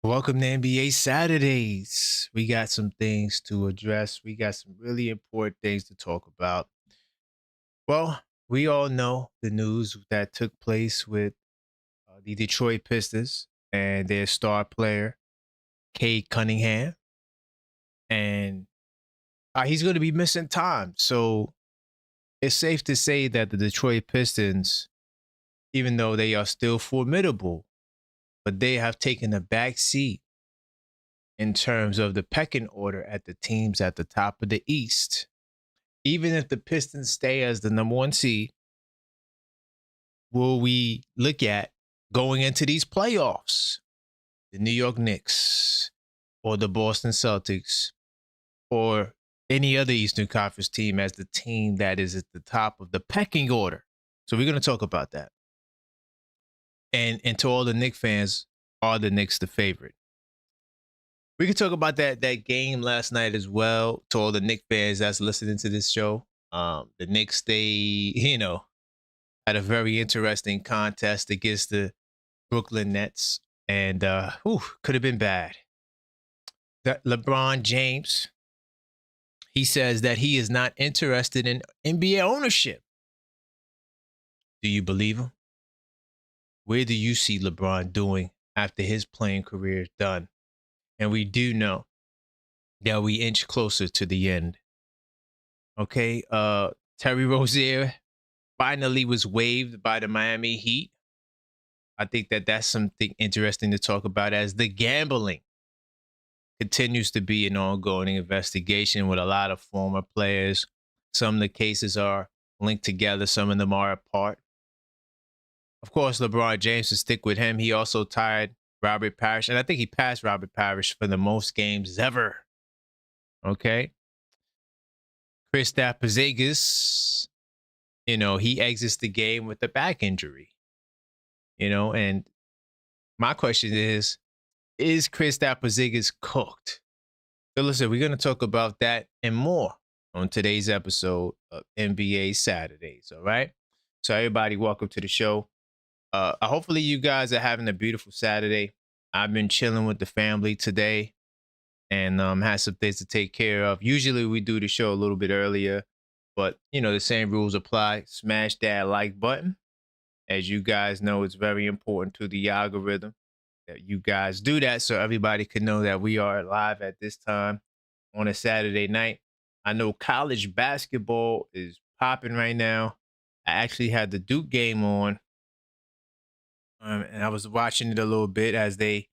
Welcome to NBA Saturdays. We got some things to address. We got some really important things to talk about. Well, we all know the news that took place with the Detroit Pistons and their star player, Cade Cunningham. And he's going to be missing time. So it's safe to say that the Detroit Pistons, even though they are still formidable, but they have taken a back seat in terms of the pecking order at the teams at the top of the East. Even if the Pistons stay as the number one seed, will we look at going into these playoffs? The New York Knicks or the Boston Celtics or any other Eastern Conference team as the team that is at the top of the pecking order. So we're going to talk about that. And to all the Knicks fans, are the Knicks the favorite? We can talk about that game last night as well. To all the Knicks fans that's listening to this show, the Knicks had a very interesting contest against the Brooklyn Nets, and could have been bad. That LeBron James, he says that he is not interested in NBA ownership. Do you believe him? Where do you see LeBron doing after his playing career is done? And we do know that we inch closer to the end. Okay, Terry Rozier finally was waived by the Miami Heat. I think that that's something interesting to talk about as the gambling continues to be an ongoing investigation with a lot of former players. Some of the cases are linked together, some of them are apart. Of course, LeBron James, to stick with him, he also tied Robert Parrish, and I think he passed Robert Parrish for the most games ever. Okay. Kristaps Porzingis, he exits the game with a back injury. And my question is Kristaps Porzingis cooked? So listen, we're going to talk about that and more on today's episode of NBA Saturdays. All right. So everybody, welcome to the show. Hopefully you guys are having a beautiful Saturday. I've been chilling with the family today and had some things to take care of. Usually we do the show a little bit earlier, but the same rules apply. Smash that like button. As you guys know, it's very important to the algorithm that you guys do that so everybody can know that we are live at this time on a Saturday night. I know college basketball is popping right now. I actually had the Duke game on, and I was watching it a little bit as they,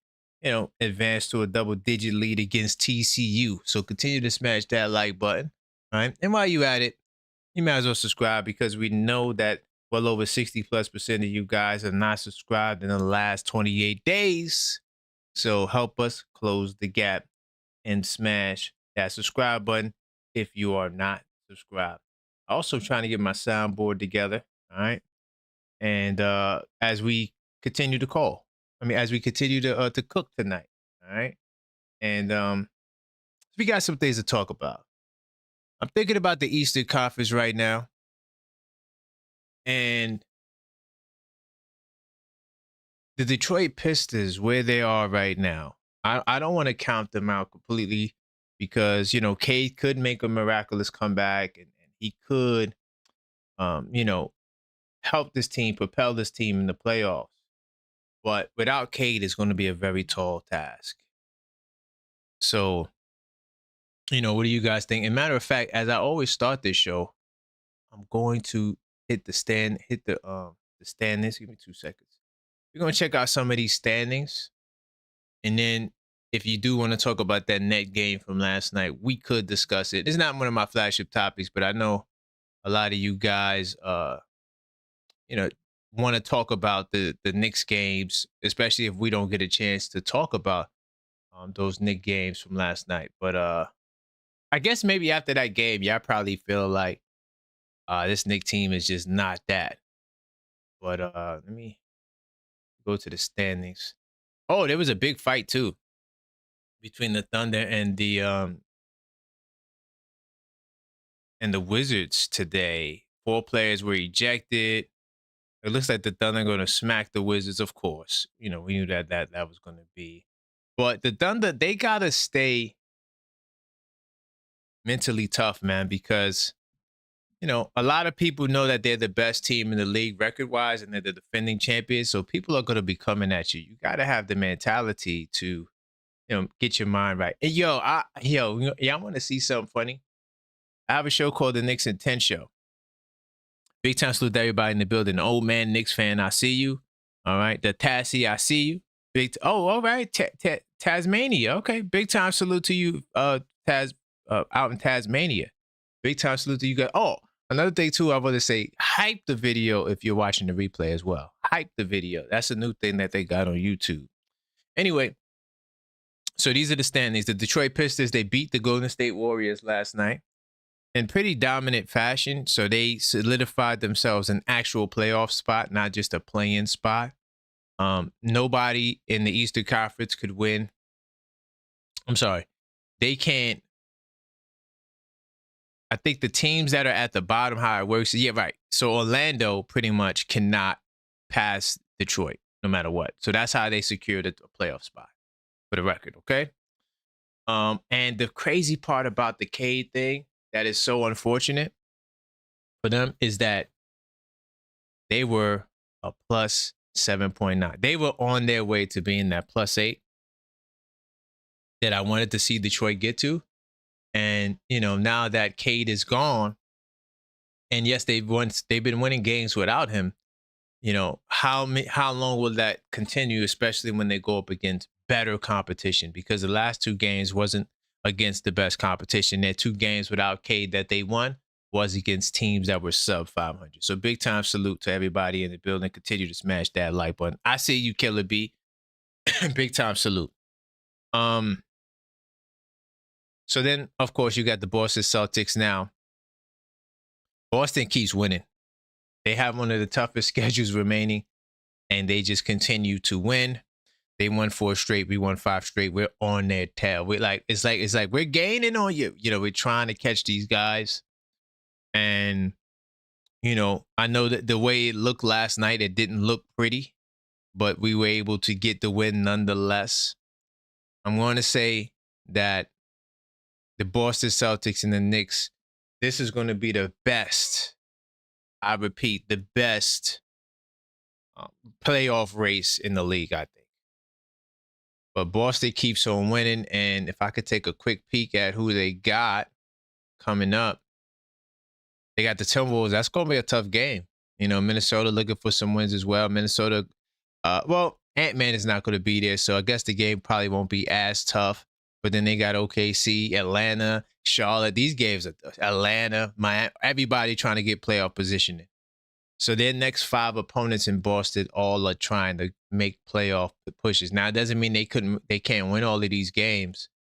advanced to a double-digit lead against TCU. So continue to smash that like button, all right? And while you at it, you might as well subscribe because we know that well over 60+% of you guys are not subscribed in the last 28 days. So help us close the gap and smash that subscribe button if you are not subscribed. Also trying to get my soundboard together. All right. And as we continue to as we continue to cook tonight. All right. And we got some things to talk about. I'm thinking about the Eastern Conference right now. And the Detroit Pistons, where they are right now, I don't want to count them out completely because, Cade could make a miraculous comeback and he could, help this team, propel this team in the playoffs. But without Cade, it's going to be a very tall task. So, what do you guys think? And matter of fact, as I always start this show, I'm going to hit the standings. Give me 2 seconds. We're going to check out some of these standings. And then if you do want to talk about that net game from last night, we could discuss it. It's not one of my flagship topics, but I know a lot of you guys want to talk about the Knicks games, especially if we don't get a chance to talk about those Knicks games from last night. But I guess maybe after that game, y'all probably feel like this Knicks team is just not that. But let me go to the standings. Oh, there was a big fight too between the Thunder and the Wizards today. 4 players were ejected. It looks like the Thunder are going to smack the Wizards, of course. We knew that was going to be. But the Thunder, they gotta stay mentally tough, man, because a lot of people know that they're the best team in the league record-wise, and they're the defending champions. So people are gonna be coming at you. You gotta have the mentality to, get your mind right. And I want to see something funny. I have a show called the Knicks in 10 Show. Big time salute to everybody in the building. The old man Knicks fan, I see you. All right. The Tassie, I see you. All right. Tasmania. Okay. Big time salute to you, out in Tasmania. Big time salute to you guys. Oh, another thing too, I want to say, hype the video if you're watching the replay as well. Hype the video. That's a new thing that they got on YouTube. Anyway, so these are the standings. The Detroit Pistons, they beat the Golden State Warriors last night in pretty dominant fashion. So they solidified themselves an actual playoff spot, not just a play-in spot. Nobody in the Eastern Conference could win. I'm sorry. They can't. I think the teams that are at the bottom, how it works. Yeah, right. So Orlando pretty much cannot pass Detroit no matter what. So that's how they secured a playoff spot, for the record. Okay. And the crazy part about the Cade thing that is so unfortunate for them is that they were a plus 7.9. They were on their way to being that plus 8 that I wanted to see Detroit get to. And, now that Cade is gone, and yes, they've been winning games without him, how long will that continue, especially when they go up against better competition? Because the last 2 games wasn't against the best competition. Their 2 games without Cade that they won was against teams that were sub 500. So big time salute to everybody in the building. Continue to smash that like button. I see you, Killer B. Big time salute. So then, of course, you got the Boston Celtics now. Boston keeps winning. They have one of the toughest schedules remaining, and they just continue to win. They won 4 straight. We won 5 straight. We're on their tail. It's like we're gaining on you. We're trying to catch these guys. And, I know that the way it looked last night, it didn't look pretty, but we were able to get the win nonetheless. I'm going to say that the Boston Celtics and the Knicks, this is going to be the best, I repeat, the best playoff race in the league, I think. But Boston keeps on winning, and if I could take a quick peek at who they got coming up, they got the Timberwolves. That's going to be a tough game. Minnesota looking for some wins as well. Minnesota, Ant-Man is not going to be there, so I guess the game probably won't be as tough. But then they got OKC, Atlanta, Charlotte. These games are Atlanta, Miami, everybody trying to get playoff positioning. So their next 5 opponents in Boston all are trying to make playoff pushes. Now, it doesn't mean they can't win all of these games.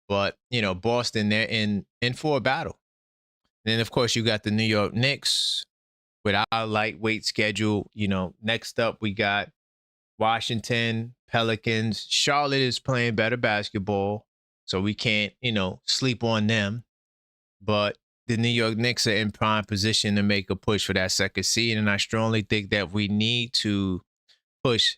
But, Boston, they're in for a battle. And then, of course, you got the New York Knicks with our lightweight schedule. Next up, we got Washington, Pelicans. Charlotte is playing better basketball, so we can't, sleep on them. But the New York Knicks are in prime position to make a push for that second seed, and I strongly think that we need to push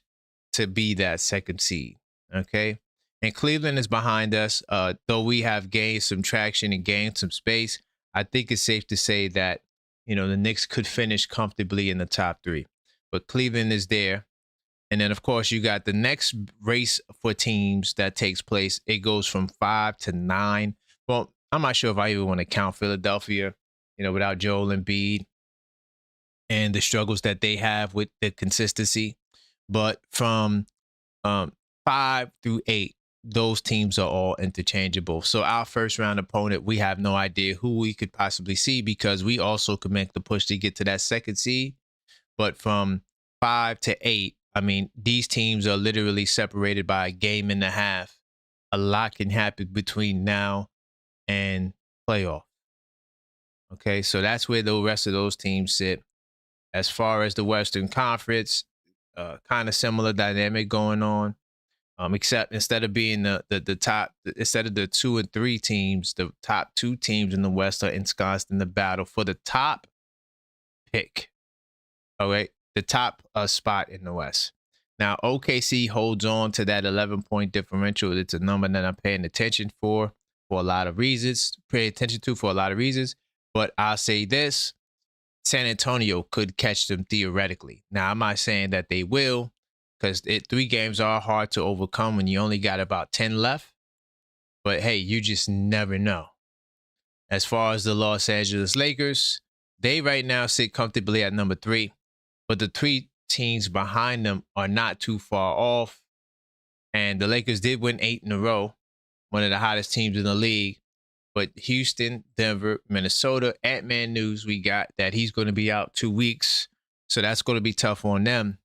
to be that second seed, okay? And Cleveland is behind us. Though we have gained some traction and gained some space, I think it's safe to say that, the Knicks could finish comfortably in the top 3. But Cleveland is there. And then, of course, you got the next race for teams that takes place. It goes from 5 to 9. Well, I'm not sure if I even want to count Philadelphia, without Joel Embiid and the struggles that they have with the consistency. But from 5 through 8, those teams are all interchangeable. So our first round opponent, we have no idea who we could possibly see, because we also could make the push to get to that second seed. But from 5 to 8, I mean, these teams are literally separated by a game and a half. A lot can happen between now and playoff. Okay, so that's where the rest of those teams sit. As far as the Western Conference, kind of similar dynamic going on. Except instead of being the top, instead of the 2 and 3 teams, the top 2 teams in the West are ensconced in the battle for the top pick. All right, the top spot in the West. Now, OKC holds on to that 11-point differential. It's a number that I'm paying attention for a lot of reasons. Pay attention to for a lot of reasons. But I'll say this: San Antonio could catch them theoretically. Now, I'm not saying that they will, because 3 games are hard to overcome when you only got about 10 left. But hey, you just never know. As far as the Los Angeles Lakers, they right now sit comfortably at number 3, but the 3 teams behind them are not too far off. And the Lakers did win 8 in a row, one of the hottest teams in the league. But Houston, Denver, Minnesota, Ant-Man news we got that he's going to be out 2 weeks. So that's going to be tough on them.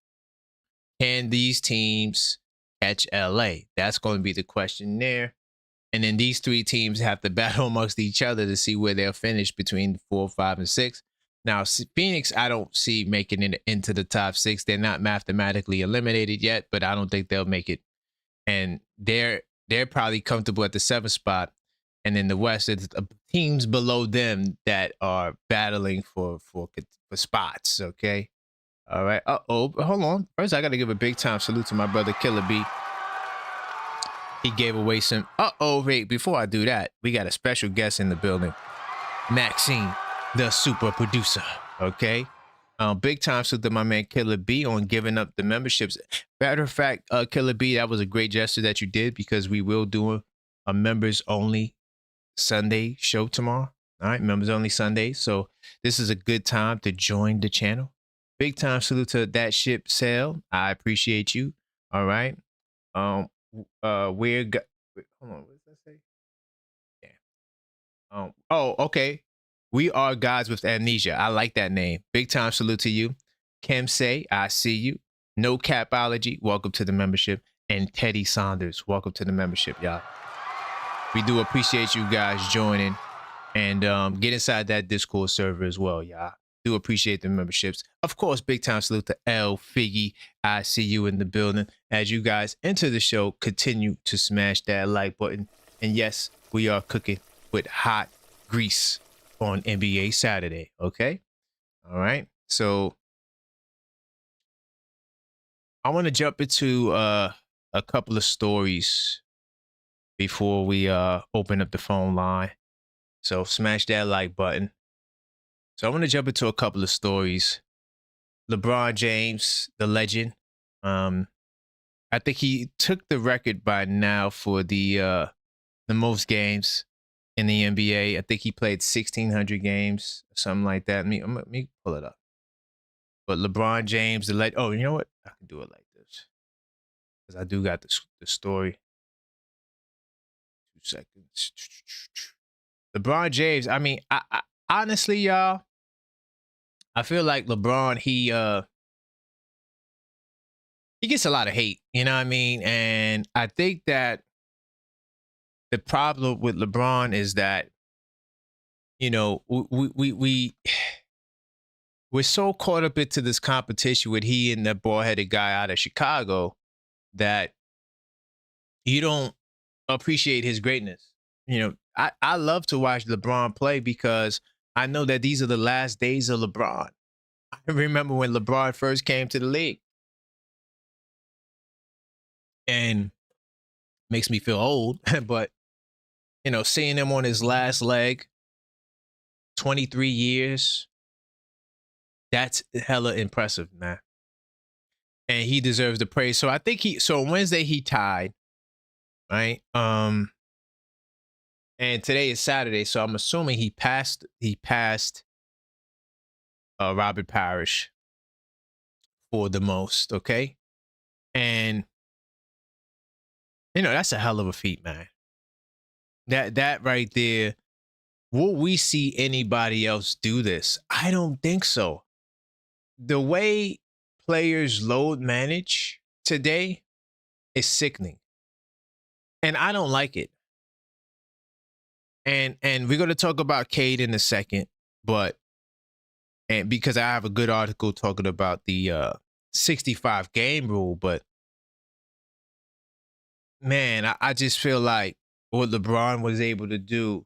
Can these teams catch LA? That's going to be the question there. And then these 3 teams have to battle amongst each other to see where they'll finish between 4, 5, and 6. Now, Phoenix, I don't see making it into the top 6. They're not mathematically eliminated yet, but I don't think they'll make it. And they're probably comfortable at the 7th spot. And in the West, it's teams below them that are battling for spots. Okay. All right. Hold on. First, I got to give a big time salute to my brother Killer B. He gave away some. Wait. Before I do that, we got a special guest in the building, Maxine, the super producer. Okay. Big time salute to my man Killer B on giving up the memberships. Matter of fact, Killer B, that was a great gesture that you did, because we will do a members only Sunday show tomorrow. All right, members only Sunday. So this is a good time to join the channel. Big time salute to that ship sale. I appreciate you. All right. Hold on. What does that say? Yeah. Okay. We are gods with amnesia. I like that name. Big time salute to you. Kim Say, I see you. No Capology, welcome to the membership. And Teddy Saunders, welcome to the membership, y'all. We do appreciate you guys joining, and get inside that Discord server as well, y'all. Do appreciate the memberships. Of course, big time salute to L Figgy. I see you in the building. As you guys enter the show, continue to smash that like button. And yes, we are cooking with hot grease on NBA Saturday. Okay. All right. So I want to jump into a couple of stories before we open up the phone line. So smash that like button. So I want to jump into a couple of stories. LeBron James, the legend. I think he took the record by now for the most games in the NBA. I think he played 1,600 games, something like that. Let me pull it up. But LeBron James, the legend. Oh, you know what? I can do it like this, because I do got the story. 2 seconds. LeBron James. I mean, I honestly, y'all, I feel like LeBron, he gets a lot of hate, you know what I mean? And I think that the problem with LeBron is that, you know, we're so caught up into this competition with he and the bald-headed guy out of Chicago that you don't appreciate his greatness. You know, I love to watch LeBron play, because I know that these are the last days of LeBron. I remember when LeBron first came to the league, and makes me feel old, but you know, seeing him on his last leg, 23 years, that's hella impressive, man. And he deserves the praise. So I think so Wednesday he tied, right? And today is Saturday, so I'm assuming he passed Robert Parrish for the most, okay? And you know, that's a hell of a feat, man. That right there, will we see anybody else do this? I don't think so. The way players load manage today is sickening, and I don't like it. And we're going to talk about Cade in a second, and because I have a good article talking about the 65 game rule, but man, I just feel like what LeBron was able to do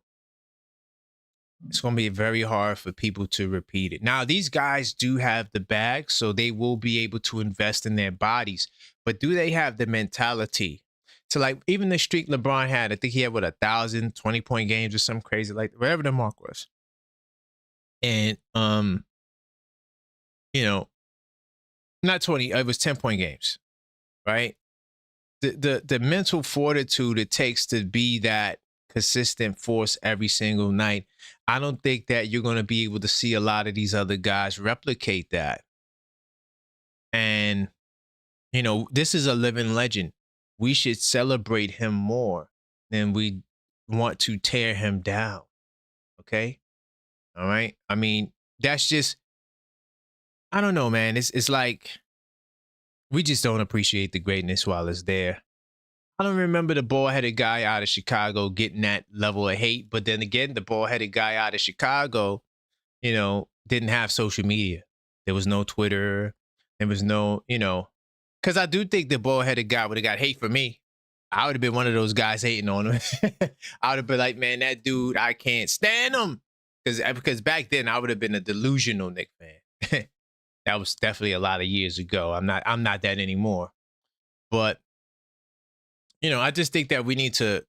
it's going to be very hard for people to repeat it. Now, these guys do have the bag, so they will be able to invest in their bodies. But do they have the mentality to, like, even the streak LeBron had? I think he had, what, 1,000 20-point games or something crazy, like whatever the mark was. And, you know, not 20, it was 10-point games, right? The mental fortitude it takes to be that consistent force every single night. I don't think that you're going to be able to see a lot of these other guys replicate that. And, this is a living legend. We should celebrate him more than we want to tear him down. Okay. All right. I mean, that's just, I don't know, man. It's like we just don't appreciate the greatness while it's there. I don't remember the bald-headed guy out of Chicago getting that level of hate. But then again, the bald-headed guy out of Chicago, didn't have social media. There was no Twitter. There was no, because I do think the bald-headed guy would have got hate from me. I would have been one of those guys hating on him. I would have been like, man, that dude, I can't stand him. Because back then I would have been a delusional Knicks fan. That was definitely a lot of years ago. I'm not that anymore. But I just think that we need to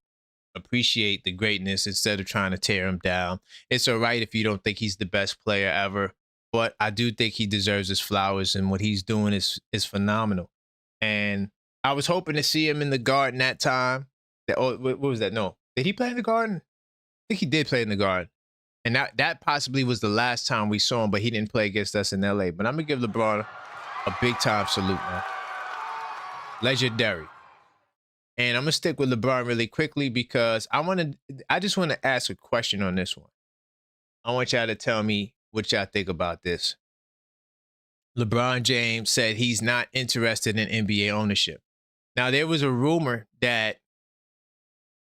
appreciate the greatness instead of trying to tear him down. It's all right if you don't think he's the best player ever, but I do think he deserves his flowers, and what he's doing is phenomenal. And I was hoping to see him in the Garden that time. What was that? No, did he play in the Garden? I think he did play in the Garden, and that possibly was the last time we saw him. But he didn't play against us in LA. But I'm gonna give LeBron a big time salute, man. Legendary. And I'm gonna stick with LeBron really quickly because I just want to ask a question on this one. I want y'all to tell me what y'all think about this. LeBron James said he's not interested in NBA ownership. Now, there was a rumor that,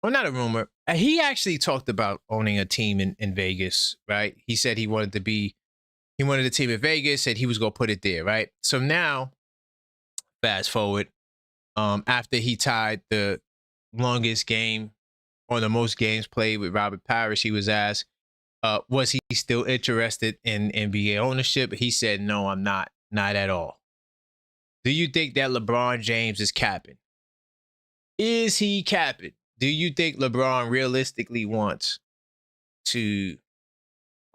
well, not a rumor. He actually talked about owning a team in Vegas, right? He said he wanted a team in Vegas, said he was going to put it there, right? So now, fast forward, after he tied the longest game or the most games played with Robert Parrish, he was asked, was he still interested in NBA ownership? He said, no, I'm not at all. Do you think that LeBron James is capping? Is he capping? Do you think LeBron realistically wants to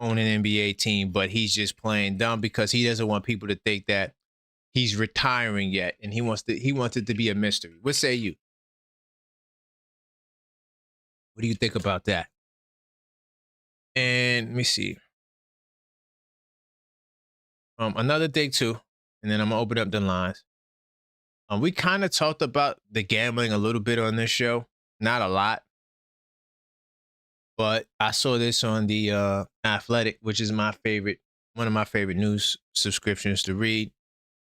own an NBA team, but he's just playing dumb because he doesn't want people to think that he's retiring yet, and he wants it to be a mystery? What say you? What do you think about that? And let me see. Another thing too, and then I'm gonna open up the lines. We kind of talked about the gambling a little bit on this show, not a lot, but I saw this on the Athletic, which is one of my favorite news subscriptions to read.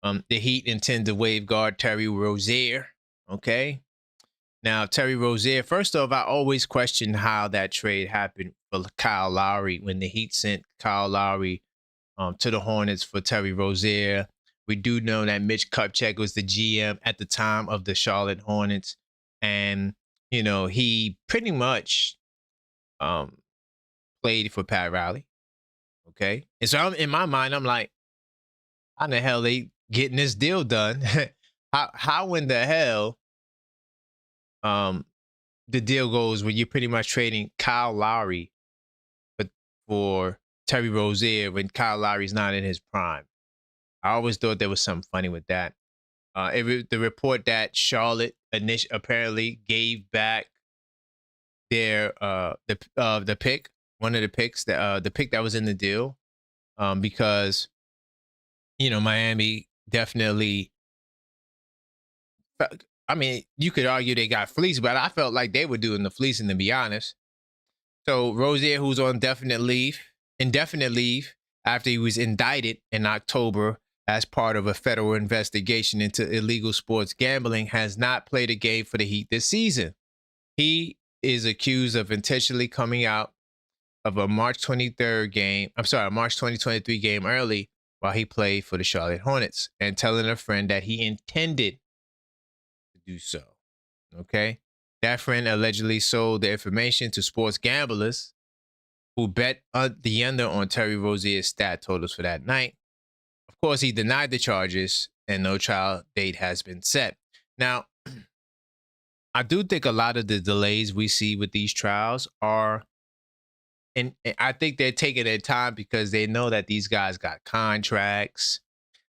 The Heat intend to waive guard Terry Rozier. Okay. Now, Terry Rozier, first off, I always questioned how that trade happened for Kyle Lowry when the Heat sent Kyle Lowry to the Hornets for Terry Rozier. We do know that Mitch Kupchak was the GM at the time of the Charlotte Hornets. And, he pretty much played for Pat Riley. Okay. And so in my mind, I'm like, how in the hell they getting this deal done? how in the hell the deal goes when you're pretty much trading Kyle Lowry for Terry Rozier when Kyle Lowry's not in his prime? I always thought there was something funny with that. The report that Charlotte apparently gave back their the pick, one of the picks, the pick that was in the deal, because Miami definitely. I mean, you could argue they got fleeced, but I felt like they were doing the fleecing, to be honest. So Rozier, who's on indefinite leave after he was indicted in October as part of a federal investigation into illegal sports gambling, has not played a game for the Heat this season. He is accused of intentionally coming out of a March 2023 game early while he played for the Charlotte Hornets and telling a friend that he intended to do so. Okay. That friend allegedly sold the information to sports gamblers who bet the under on Terry Rozier's stat totals for that night. Of course, he denied the charges, and no trial date has been set. Now, I do think a lot of the delays we see with these trials are, and I think they're taking their time because they know that these guys got contracts,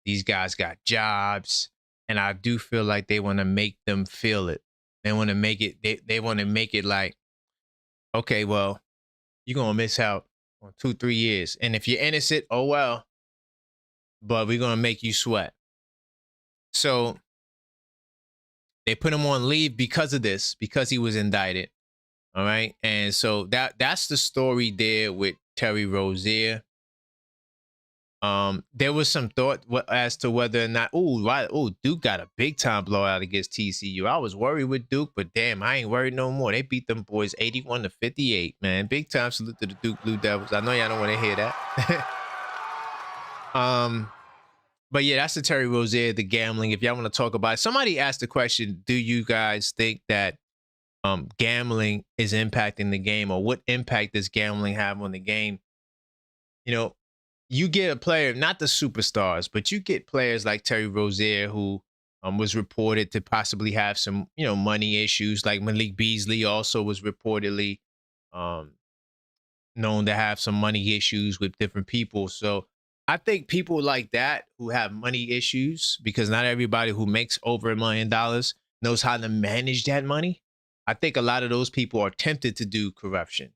these guys got jobs, and I do feel like they want to make them feel it. They want to make it. They want to make it like, okay, well, you're gonna miss out on 2-3 years, and if you're innocent, oh well. But we're gonna make you sweat. So they put him on leave because of this, because he was indicted. All right. And so that's the story there with Terry Rozier. There was some thought as to whether or not, Duke got a big time blowout against TCU. I was worried with Duke, but damn, I ain't worried no more. They beat them boys 81-58, man. Big time salute to the Duke Blue Devils. I know y'all don't want to hear that. But yeah, that's the Terry Rozier, the gambling. If y'all want to talk about it. Somebody asked the question, do you guys think that gambling is impacting the game, or what impact does gambling have on the game? You know, you get a player, not the superstars, but you get players like Terry Rozier, who was reported to possibly have some, money issues. Like Malik Beasley also was reportedly known to have some money issues with different people. So I think people like that who have money issues, because not everybody who makes over $1 million knows how to manage that money. I think a lot of those people are tempted to do corruption.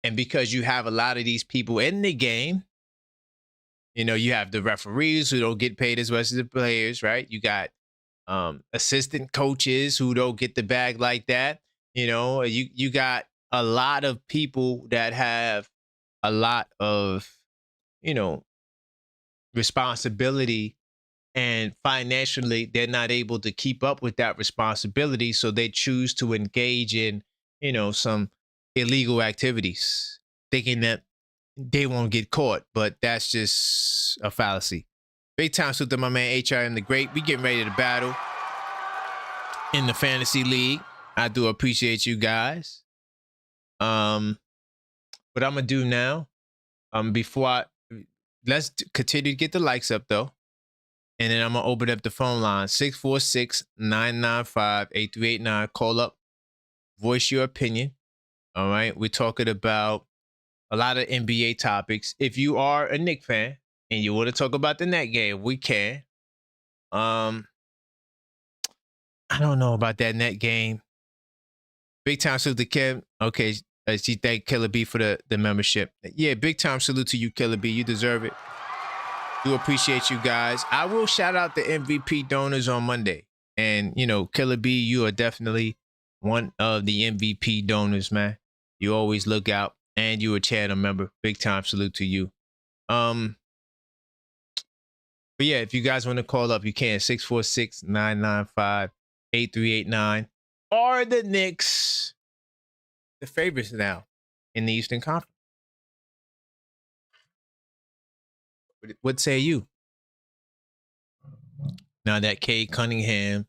And because you have a lot of these people in the game, you have the referees who don't get paid as much as the players, right? You got assistant coaches who don't get the bag like that. You got a lot of people that have a lot of, responsibility, and financially they're not able to keep up with that responsibility. So they choose to engage in, some illegal activities, thinking that they won't get caught. But that's just a fallacy. Big time salute to my man HRM the Great. We getting ready to battle in the fantasy league. I do appreciate you guys. What I'm gonna do now, let's continue to get the likes up though. And then I'm going to open up the phone line, 646-995-8389. Call up, voice your opinion. All right. We're talking about a lot of NBA topics. If you are a Knicks fan and you want to talk about the net game, we can. I don't know about that net game. Big time salute to Kim. Okay. She thanked Killer B for the membership. Yeah, big time salute to you, Killer B. You deserve it. Do appreciate you guys. I will shout out the MVP donors on Monday. And, Killer B, you are definitely one of the MVP donors, man. You always look out, and you a channel member. Big time salute to you. But yeah, if you guys want to call up, you can. 646-995-8389. Are the Knicks the favorites now in the Eastern Conference? What say you? Now that Cade Cunningham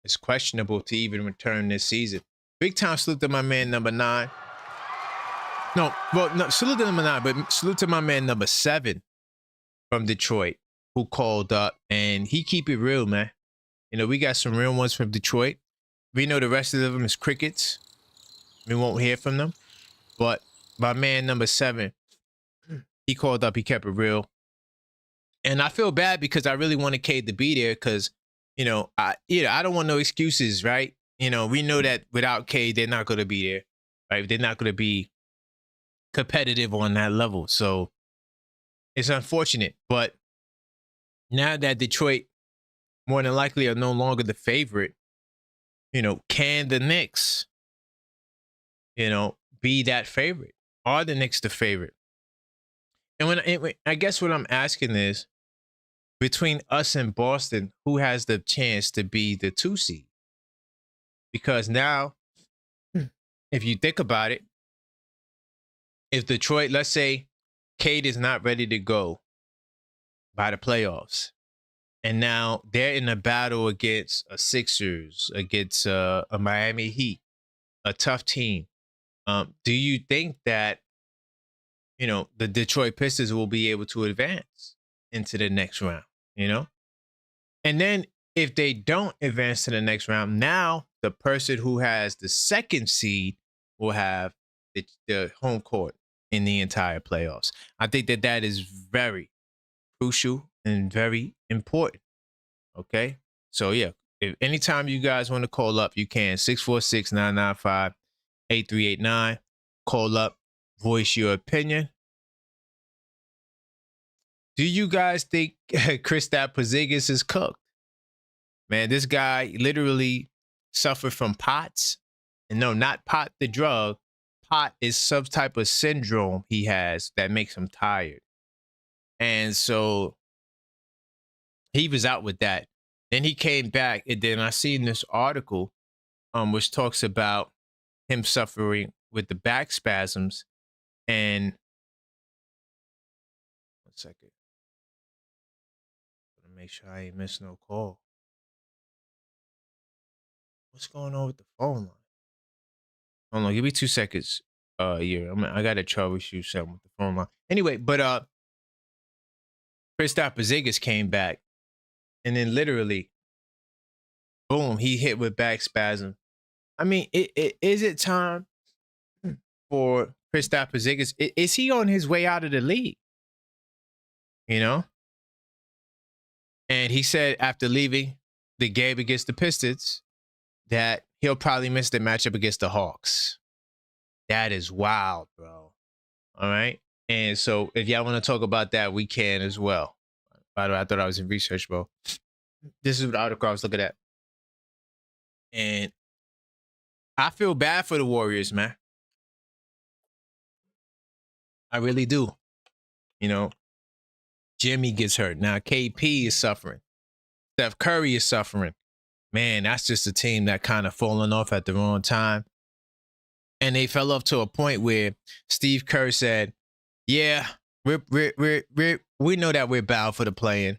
is questionable to even return this season. Big time salute to my man number 9. No, salute to number 9, but salute to my man number 7 from Detroit, who called up, and he keep it real, man. We got some real ones from Detroit. We know the rest of them is crickets. We won't hear from them. But my man number 7, he called up, he kept it real. And I feel bad because I really wanted Cade to be there because, I don't want no excuses, right? We know that without Cade, they're not going to be there, right? They're not going to be competitive on that level. So it's unfortunate. But now that Detroit more than likely are no longer the favorite, can the Knicks, be that favorite? Are the Knicks the favorite? And I guess what I'm asking is, between us and Boston, who has the chance to be the 2 seed? Because now, if you think about it, if Detroit, let's say Cade is not ready to go by the playoffs, and now they're in a battle against a Sixers, against a Miami Heat, a tough team. Do you think that, the Detroit Pistons will be able to advance into the next round, And then if they don't advance to the next round, now the person who has the second seed will have the home court in the entire playoffs. I think that is very crucial and very important. Okay. So yeah, if anytime you guys want to call up, you can 646-995-8389. Call up, voice your opinion. Do you guys think Kristaps Porzingis is cooked? Man, this guy literally suffered from POTS. And no, not pot the drug. POT is some type of syndrome he has that makes him tired. And so he was out with that. Then he came back, and then I seen this article which talks about him suffering with the back spasms. And 1 second. Make sure I ain't miss no call. What's going on with the phone line? Hold on, give me 2 seconds. Yeah, I got to troubleshoot something with the phone line. Anyway, but Kristaps Porzingis came back, and then literally, boom, he hit with back spasm. I mean, is it time for Kristaps Porzingis? Is he on his way out of the league? And he said after leaving the game against the Pistons that he'll probably miss the matchup against the Hawks. That is wild, bro. All right. And so if y'all want to talk about that, we can as well. By the way, I thought I was in research, bro. This is the article I was looking at. And I feel bad for the Warriors, man. I really do. Jimmy gets hurt. Now KP is suffering. Steph Curry is suffering. Man, that's just a team that kind of fallen off at the wrong time. And they fell off to a point where Steve Kerr said, yeah, we know that we're bound for the play-in.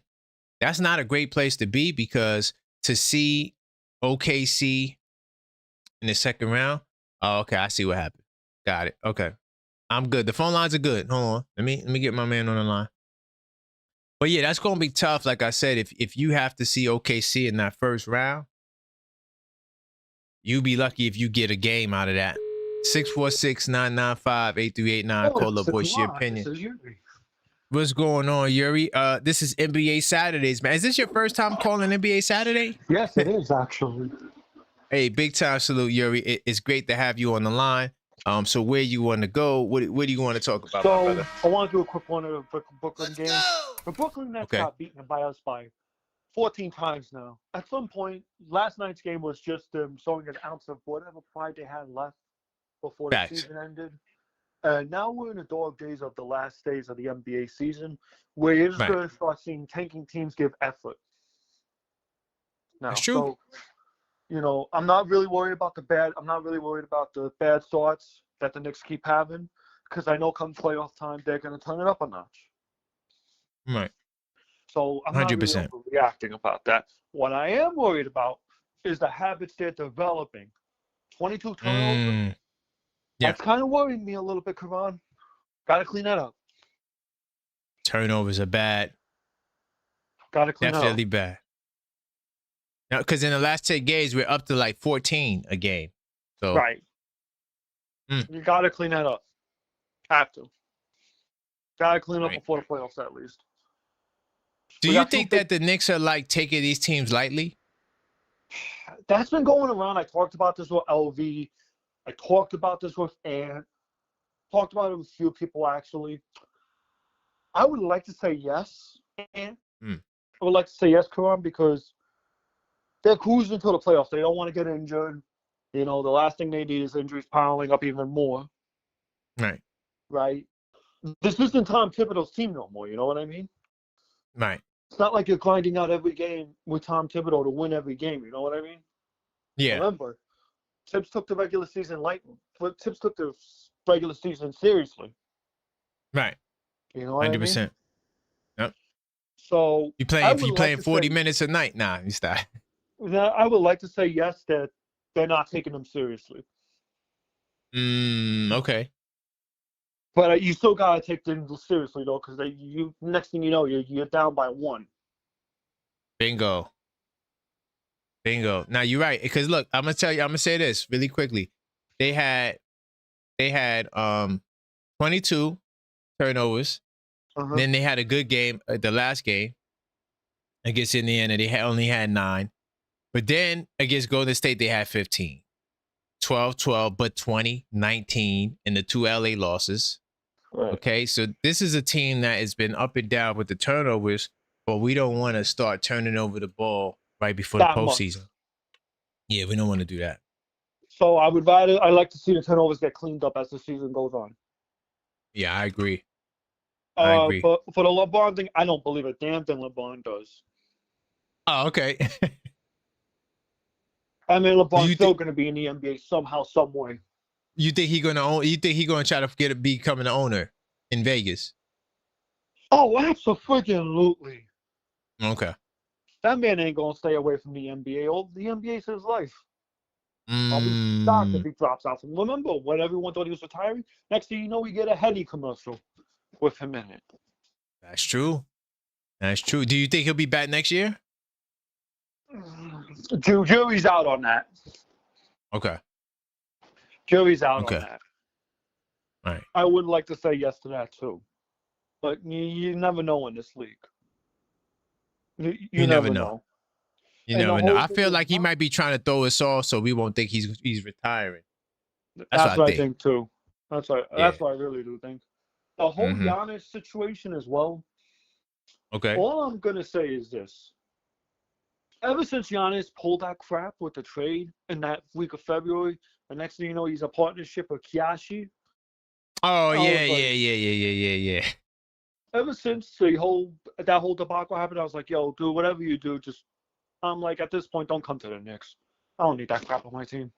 That's not a great place to be, because to see OKC in the second round, oh, okay, I see what happened. Got it. Okay. I'm good. The phone lines are good. Hold on. Let me get my man on the line. But yeah, that's going to be tough. Like I said, if you have to see OKC in that first round, you'll be lucky if you get a game out of that. 646-995-8389. Call up, voice your opinion. What's going on, Yuri? This is NBA Saturdays, man. Is this your first time calling NBA Saturday? Yes, it is, actually. Hey, big time salute, Yuri. It's great to have you on the line. So where you want to go? What do you want to talk about, my brother? I want to do a quick one of the Brooklyn game. The Brooklyn Nets got beaten by us by 14 times now. At some point, last night's game was just them showing an ounce of whatever pride they had left before the season ended. And now we're in the dog days of the last days of the NBA season, where you're just going to start seeing tanking teams give effort. Now, that's true. So, I'm not really worried about the bad starts that the Knicks keep having, because I know come playoff time they're going to turn it up a notch. Right. So I'm 100%. Not really overreacting about that. What I am worried about is the habits they're developing. 22 turnovers. Yeah. That's kind of worrying me a little bit, Karan. Got to clean that up. Turnovers are bad. Got to clean that up. Definitely bad. Now, because in the last 10 games, we're up to like 14 a game. So right. You got to clean that up. Have to. Got to clean up before the playoffs, at least. Do you think that the Knicks are like taking these teams lightly? That's been going around. I talked about this with LV. I talked about this with Ant. Talked about it with a few people, actually. I would like to say yes, Ant. I would like to say yes, Karan, because they're cruising to the playoffs. They don't want to get injured. The last thing they need is injuries piling up even more. Right. Right? This isn't Tom Thibodeau's team no more, you know what I mean? Right. It's not like you're grinding out every game with Tom Thibodeau to win every game, you know what I mean? Yeah. Remember, Tibbs took the regular season lightly. Tibbs took the regular season seriously. Right. You know what 100%. I mean? Yep. So you playing 40 minutes a night now. You start. I would like to say yes, that they're not taking them seriously. Okay. But you still gotta take things seriously though, because next thing you know, you're down by 1. Bingo. Bingo. Now you're right. Because look, I'm gonna say this really quickly. They had 22 turnovers. Then they had a good game, the last game against Indiana. They only had 9. But then against Golden State, they had 15. 12, but 20, 19 in the 2 LA losses. Right. Okay, so this is a team that has been up and down with the turnovers, but we don't want to start turning over the ball right before the postseason. Yeah, we don't want to do that. So I like to see the turnovers get cleaned up as the season goes on. Yeah, I agree. I agree. But for the LeBron thing, I don't believe a damn thing LeBron does. Oh, okay. I mean, LeBron's still going to be in the NBA somehow, some way. You think he's going to own? You think he's going to try to becoming an owner in Vegas? Oh, absolutely. Okay. That man ain't going to stay away from the NBA. The NBA's his life. I'll be shocked if he drops out. Remember when everyone thought he was retiring? Next thing you know, we get a Henny commercial with him in it. That's true. That's true. Do you think he'll be back next year? Jury's out on that. Okay. Jury's out on that. All right. I would like to say yes to that too, but you never know in this league. You never know. You never know. I feel like he might be trying to throw us off, so we won't think he's retiring. That's what I think too. That's what I really do think. The whole Giannis situation as well. Okay. All I'm gonna say is this: ever since Giannis pulled that crap with the trade in that week of February, the next thing you know, he's a partnership with Kiyoshi. Oh yeah. Ever since that whole debacle happened, I was like, "Yo, do whatever you do, just." I'm like, at this point, don't come to the Knicks. I don't need that crap on my team.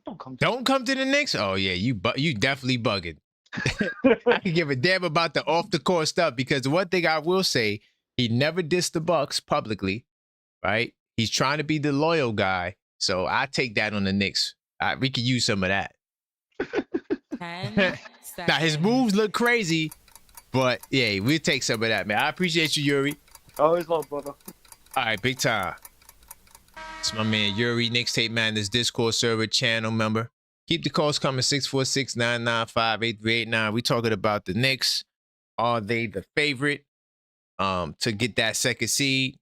Don't come to the Knicks? Oh, yeah, you definitely bugging. I can give a damn about the off-the-court stuff because the one thing I will say, he never dissed the Bucks publicly, right? He's trying to be the loyal guy, so I take that on the Knicks. We could use some of that. 10 now, his moves look crazy, but, yeah, we'll take some of that, man. I appreciate you, Yuri. Always love, brother. All right, big time. It's my man Yuri, Knicks Tape Madness Discord server channel member. Keep the calls coming, 646-995-8389. We talking about the Knicks. Are they the favorite to get that second seed?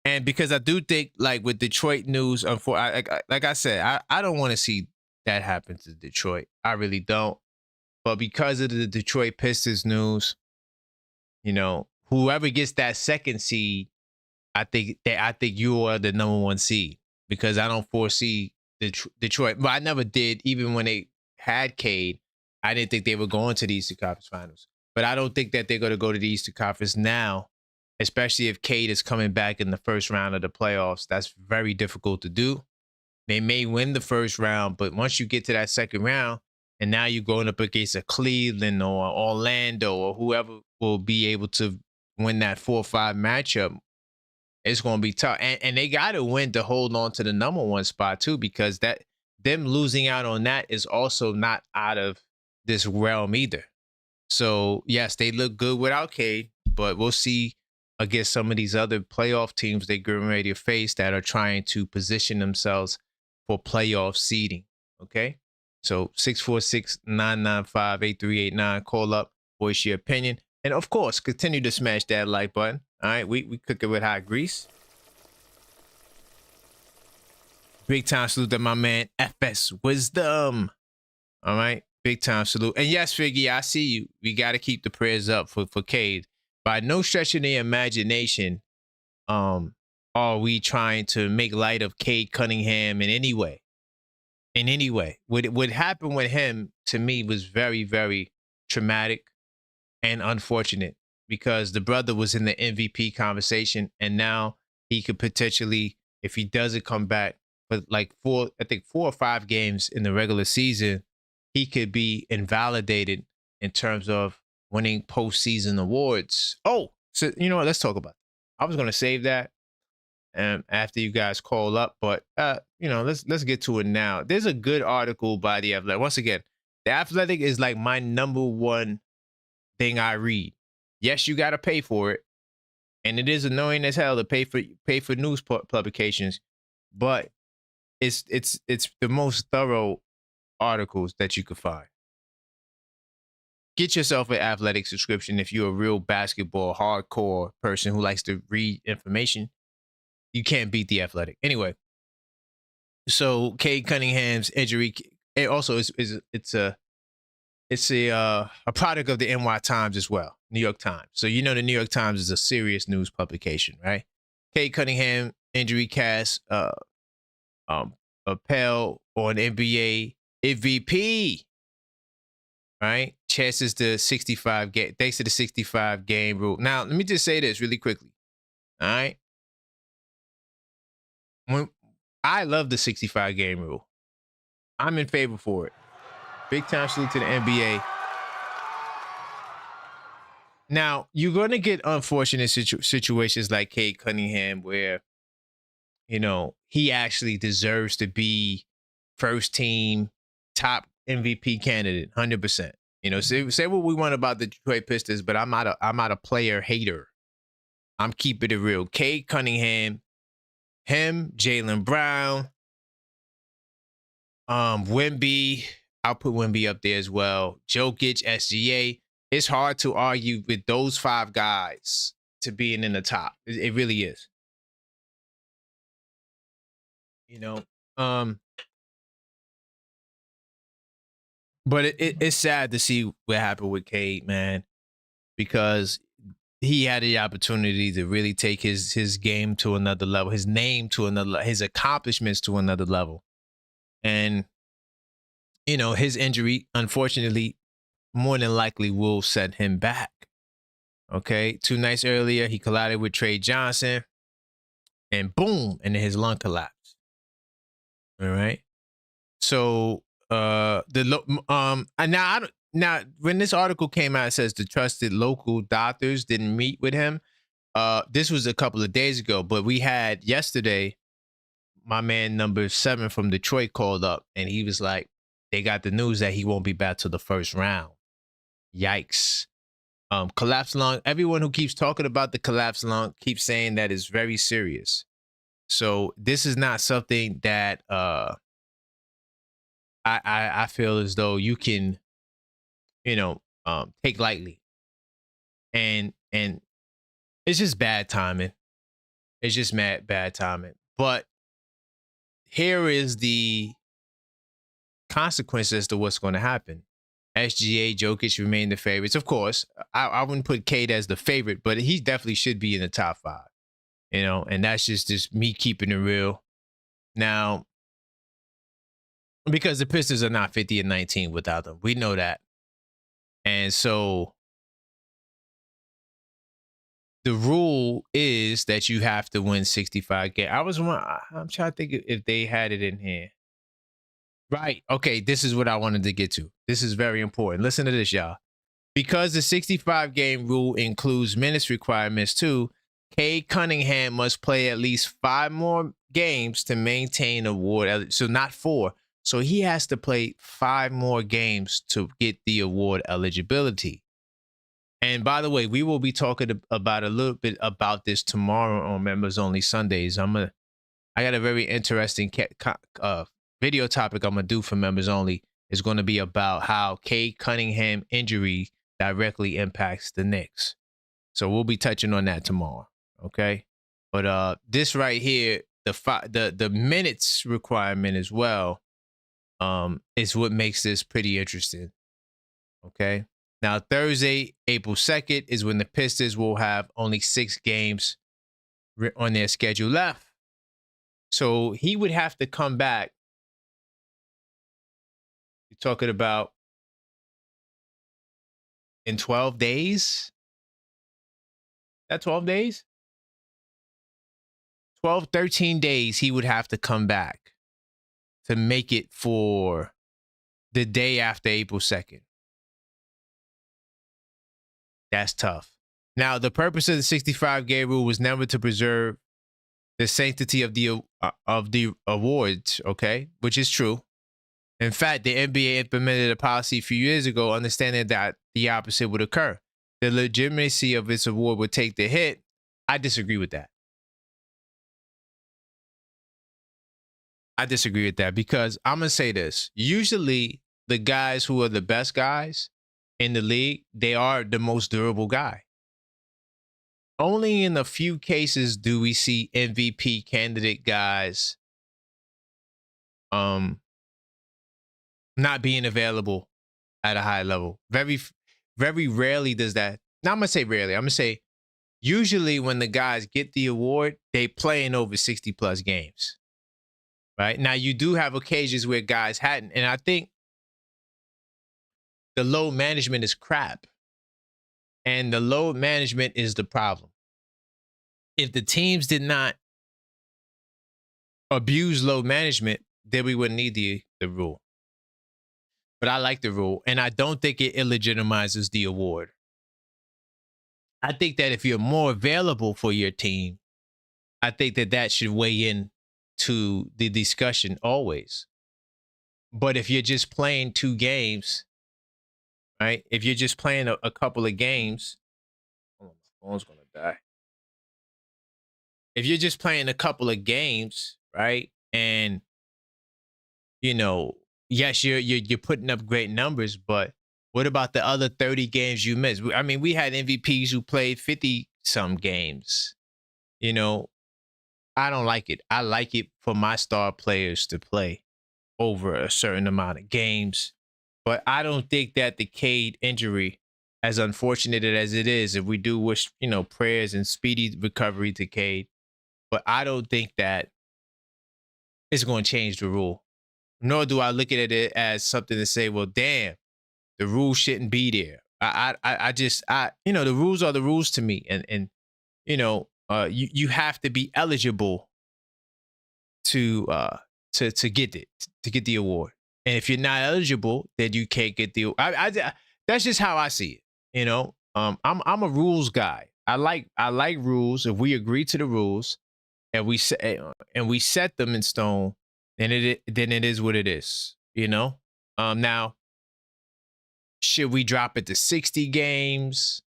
And because I do think, like with Detroit news, like I said, I don't want to see that happen to Detroit. I really don't. But because of the Detroit Pistons news, you know, whoever gets that second seed, I think you are the number 1 seed. Because I don't foresee Detroit. But I never did, even when they had Cade. I didn't think they were going to the Eastern Conference Finals. But I don't think that they're going to go to the Eastern Conference now, especially if Cade is coming back in the first round of the playoffs. That's very difficult to do. They may win the first round, but once you get to that second round, and now you're going up against a Cleveland or Orlando or whoever will be able to win that 4-5 matchup, it's going to be tough. And they got to win to hold on to the number 1 spot, too, because them losing out on that is also not out of this realm either. So, yes, they look good without Cade, but we'll see against some of these other playoff teams they're getting ready to face that are trying to position themselves for playoff seeding. Okay? So, 646-995-8389. Call up, voice your opinion. And, of course, continue to smash that like button. All right, we cook it with hot grease. Big time salute to my man FS Wisdom. All right, big time salute. And yes, Figgy, I see you. We got to keep the prayers up for Cade. By no stretch of the imagination, are we trying to make light of Cade Cunningham in any way? In any way, what happened with him to me was very, very traumatic and unfortunate. Because the brother was in the MVP conversation, and now he could potentially, if he doesn't come back for like 4 or 5 games in the regular season, he could be invalidated in terms of winning postseason awards. Oh, so you know what? Let's talk about it. I was gonna save that after you guys call up, but let's get to it now. There's a good article by The Athletic. Once again, The Athletic is like my number one thing I read. Yes, you got to pay for it, and it is annoying as hell to pay for news publications, but it's the most thorough articles that you could find. Get yourself an Athletic subscription if you're a real basketball hardcore person who likes to read information. You can't beat the Athletic. Anyway, so Cade Cunningham's injury, it also it's a product of the NY Times as well, New York Times. So the New York Times is a serious news publication, right? Cade Cunningham injury cast appel on NBA MVP, right? Chances the 65 game, thanks to the 65 game rule. Now, let me just say this really quickly. All right. I love the 65 game rule. I'm in favor for it. Big time salute to the NBA. Now, you're going to get unfortunate situations like Cade Cunningham where, he actually deserves to be first team top MVP candidate, 100%. Say what we want about the Detroit Pistons, but I'm not a player hater. I'm keeping it real. Cade Cunningham, him, Jaylen Brown, Wemby. I'll put Wemby up there as well. Jokic, SGA. It's hard to argue with those 5 guys to being in the top. It really is. But it's sad to see what happened with Cade, man, because he had the opportunity to really take his game to another level, his name to another level, his accomplishments to another level. And, his injury, unfortunately, more than likely will set him back. Okay. 2 nights earlier, he collided with Trey Johnson and boom, and then his lung collapsed. All right. So now when this article came out, it says the trusted local doctors didn't meet with him. This was a couple of days ago, but we had yesterday, my man number 7 from Detroit called up and he was like, they got the news that he won't be back till the first round. Yikes. Collapsed lung. Everyone who keeps talking about the collapsed lung keeps saying that it's very serious. So this is not something that I feel as though you can, take lightly. And it's just bad timing. It's just bad timing. But here is the consequence as to what's going to happen. SGA, Jokic remain the favorites. Of course, I wouldn't put Cade as the favorite, but he definitely should be in the top 5. And that's just me keeping it real. Now, because the Pistons are not 50-19 without them. We know that. And so the rule is that you have to win 65 games. I'm trying to think if they had it in here. Right. Okay, this is what I wanted to get to. This is very important. Listen to this, y'all. Because the 65 game rule includes minutes requirements too, Cade Cunningham must play at least 5 more games to maintain award. So not 4. So he has to play 5 more games to get the award eligibility. And by the way, we will be talking about a little bit about this tomorrow on Members Only Sundays. I got a very interesting video topic I'm gonna do for members only. Is going to be about how Cade Cunningham injury directly impacts the Knicks. So we'll be touching on that tomorrow. Okay, but this right here, the minutes requirement as well, is what makes this pretty interesting. Okay. Now, Thursday, April 2nd is when the Pistons will have only 6 games on their schedule left. So he would have to come back. You're talking about in 12 days? That 12 days? 12, 13 days he would have to come back to make it for the day after April 2nd. That's tough. Now, the purpose of the 65-game rule was never to preserve the sanctity of the awards, okay, which is true. In fact, the NBA implemented a policy a few years ago, understanding that the opposite would occur. The legitimacy of its award would take the hit. I disagree with that. I disagree with that because I'm going to say this. Usually, the guys who are the best guys in the league, they are the most durable guy. Only in a few cases do we see MVP candidate guys not being available at a high level. Very, very rarely does that. Now, I'm going to say rarely. I'm going to say usually when the guys get the award, they play in over 60-plus games. Right? Now, you do have occasions where guys hadn't. And I think the load management is crap. And the load management is the problem. If the teams did not abuse load management, then we wouldn't need the rule. But I like the rule, and I don't think it illegitimizes the award. I think that if you're more available for your team, I think that that should weigh in to the discussion always. But if you're just playing 2 games, right? If you're just playing a couple of games, oh, my phone's gonna die. If you're just playing a couple of games, right? And you know, yes, you're putting up great numbers, but what about the other 30 games you missed? I mean, we had MVPs who played 50-some games. You know, I don't like it. I like it for my star players to play over a certain amount of games. But I don't think that the Cade injury, as unfortunate as it is, if we do wish, prayers and speedy recovery to Cade, but I don't think that it's going to change the rule. Nor do I look at it as something to say, well, damn, the rule shouldn't be there. The rules are the rules to me. And you have to be eligible to get the award. And if you're not eligible, then you can't get the. That's just how I see it. I'm a rules guy. I like rules. If we agree to the rules, and we set them in stone, then it is what it is. Now, should we drop it to 60 games?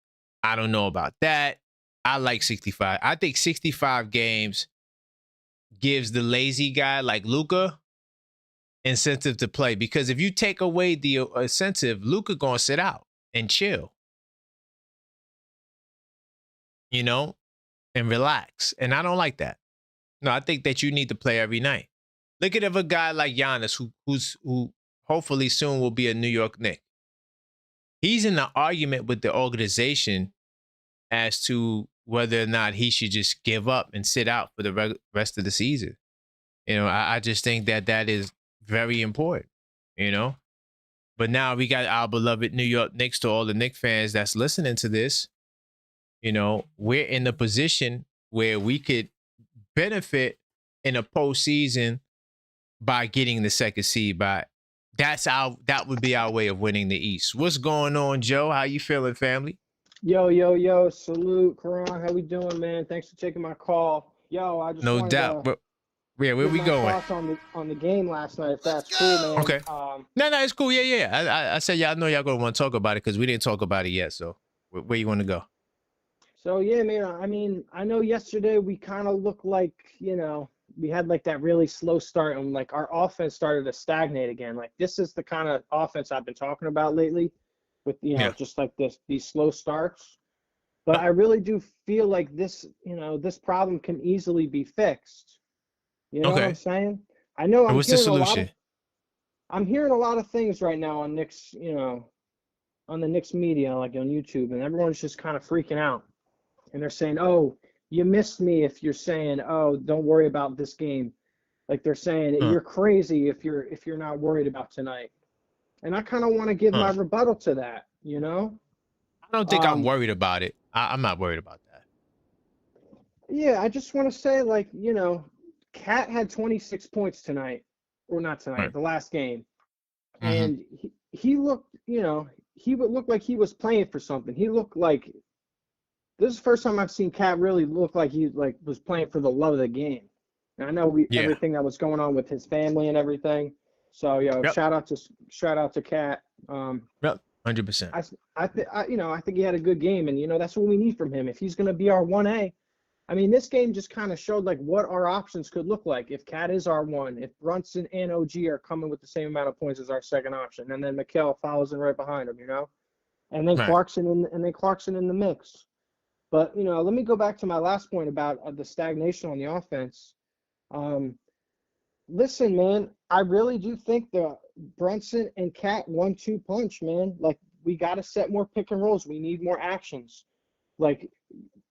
I don't know about that. I like 65. I think 65 games gives the lazy guy like Luka incentive to play, because if you take away the incentive, Luka gonna sit out and chill, and relax. And I don't like that. No, I think that you need to play every night. Look at a guy like Giannis, who hopefully soon will be a New York Knick. He's in the argument with the organization as to whether or not he should just give up and sit out for the rest of the season. I just think that is very important, But now we got our beloved New York Knicks. To all the Knicks fans that's listening to this, we're in the position where we could benefit in a postseason by getting the second seed. That would be our way of winning the East. What's going on, Joe? How you feeling, family? Yo, salute, Karan. How we doing, man? Thanks for taking my call. I just no doubt. Where we going? Thoughts on the game last night, if that's cool, man. Okay. No, it's cool. Yeah. I said, I know y'all gonna want to talk about it because we didn't talk about it yet. So where you want to go? So yeah, man. I mean, I know yesterday we kind of looked like, we had like that really slow start, and like our offense started to stagnate again. Like this is the kind of offense I've been talking about lately, with just like these slow starts. But I really do feel like this problem can easily be fixed. You know what I'm saying? I know what's the solution? I'm hearing a lot of things right now on Knicks, on the Knicks media, like on YouTube, and everyone's just kind of freaking out. And they're saying, "Oh, you missed me if you're saying, oh, don't worry about this game." Like they're saying, you're crazy if you're not worried about tonight. And I kind of want to give my rebuttal to that, I don't think I'm worried about it. I'm not worried about that. Yeah, I just want to say, like, Cat had 26 points tonight, or not tonight, the last game. Mm-hmm. And he looked, he would look like he was playing for something. He looked like, this is the first time I've seen Cat really look like he was playing for the love of the game. And I know everything that was going on with his family and everything. So Yep. shout out to Cat. Yep. 100%. I think he had a good game, and that's what we need from him if he's going to be our 1A. I mean, this game just kind of showed like what our options could look like if Cat is our 1, if Brunson and OG are coming with the same amount of points as our second option, and then Mikal follows in right behind him, and then Right. Clarkson in the mix. But let me go back to my last point about the stagnation on the offense. Listen, man, I really do think the Brunson and Cat 1-2 punch, man. Like, we got to set more pick and rolls. We need more actions. Like,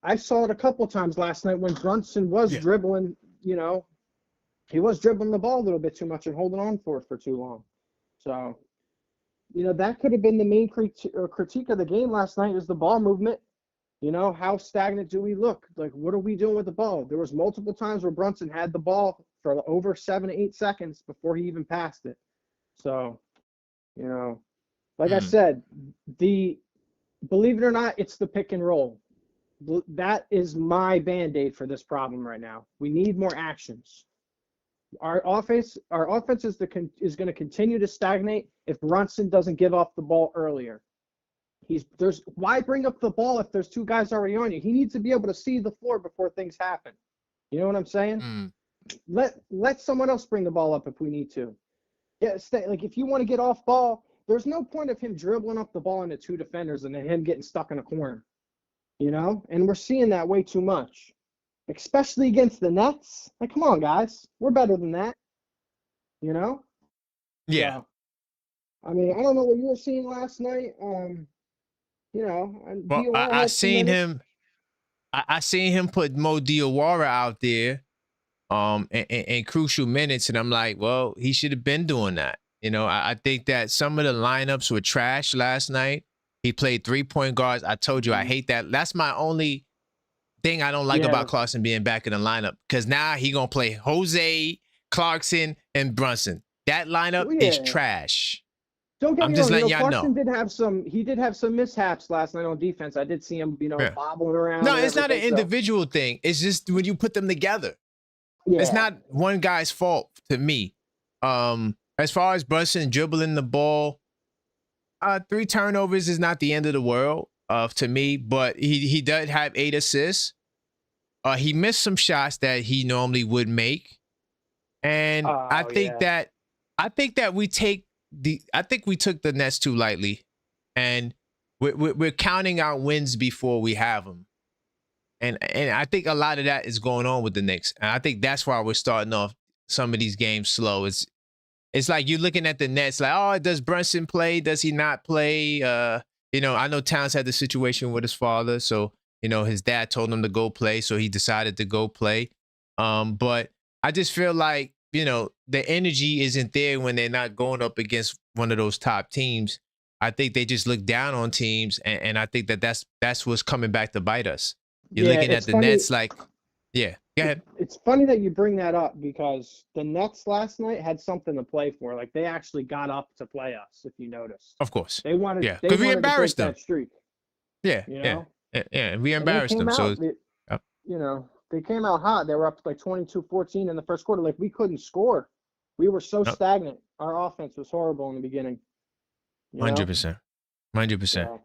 I saw it a couple times last night when Brunson was dribbling, he was dribbling the ball a little bit too much and holding on for too long. So, that could have been the main critique of the game last night is the ball movement. How stagnant do we look? Like, what are we doing with the ball? There was multiple times where Brunson had the ball for over 7 to 8 seconds before he even passed it. So, like I said, believe it or not, it's the pick and roll. That is my Band-Aid for this problem right now. We need more actions. Our offense is going to continue to stagnate if Brunson doesn't give off the ball earlier. Why bring up the ball if there's 2 guys already on you? He needs to be able to see the floor before things happen. You know what I'm saying? Let someone else bring the ball up if we need to. Yeah, like if you want to get off ball, there's no point of him dribbling up the ball into 2 defenders and then him getting stuck in a corner. And we're seeing that way too much, especially against the Nets. Like, come on, guys, we're better than that. Yeah. So, I mean, I don't know what you were seeing last night. Well, I seen him. I seen him put Mo Diawara out there, in crucial minutes, and I'm like, well, he should have been doing that. I think that some of the lineups were trash last night. He played 3-point guards. I told you I hate that. That's my only thing I don't like about Clarkson being back in the lineup, because now he gonna play Jose, Clarkson, and Brunson. That lineup is trash. Don't get I'm me just wrong. letting y'all Clarkson know. He did have some mishaps last night on defense. I did see him, bobbling around. No, it's not an individual thing. It's just when you put them together. Yeah. It's not one guy's fault to me. As far as Brunson dribbling the ball, 3 turnovers is not the end of the world to me, but he does have 8 assists. He missed some shots that he normally would make. And I think that we took the Nets too lightly, and we're counting our wins before we have them. And I think a lot of that is going on with the Knicks. And I think that's why we're starting off some of these games slow. It's like you're looking at the Nets like, oh, does Brunson play? Does he not play? I know Towns had the situation with his father. So, his dad told him to go play. So he decided to go play. But I just feel like, the energy isn't there when they're not going up against one of those top teams. I think they just look down on teams. And I think that's what's coming back to bite us. You're looking at the Nets like, yeah, go ahead. It's funny that you bring that up because the Nets last night had something to play for. Like, they actually got up to play us, if you noticed. Of course. They wanted, because we embarrassed them. That streak. Yeah, we embarrassed them. So, they came out hot. They were up to like 22-14 in the first quarter. Like, we couldn't score. We were so stagnant. Our offense was horrible in the beginning. 100%. 100%.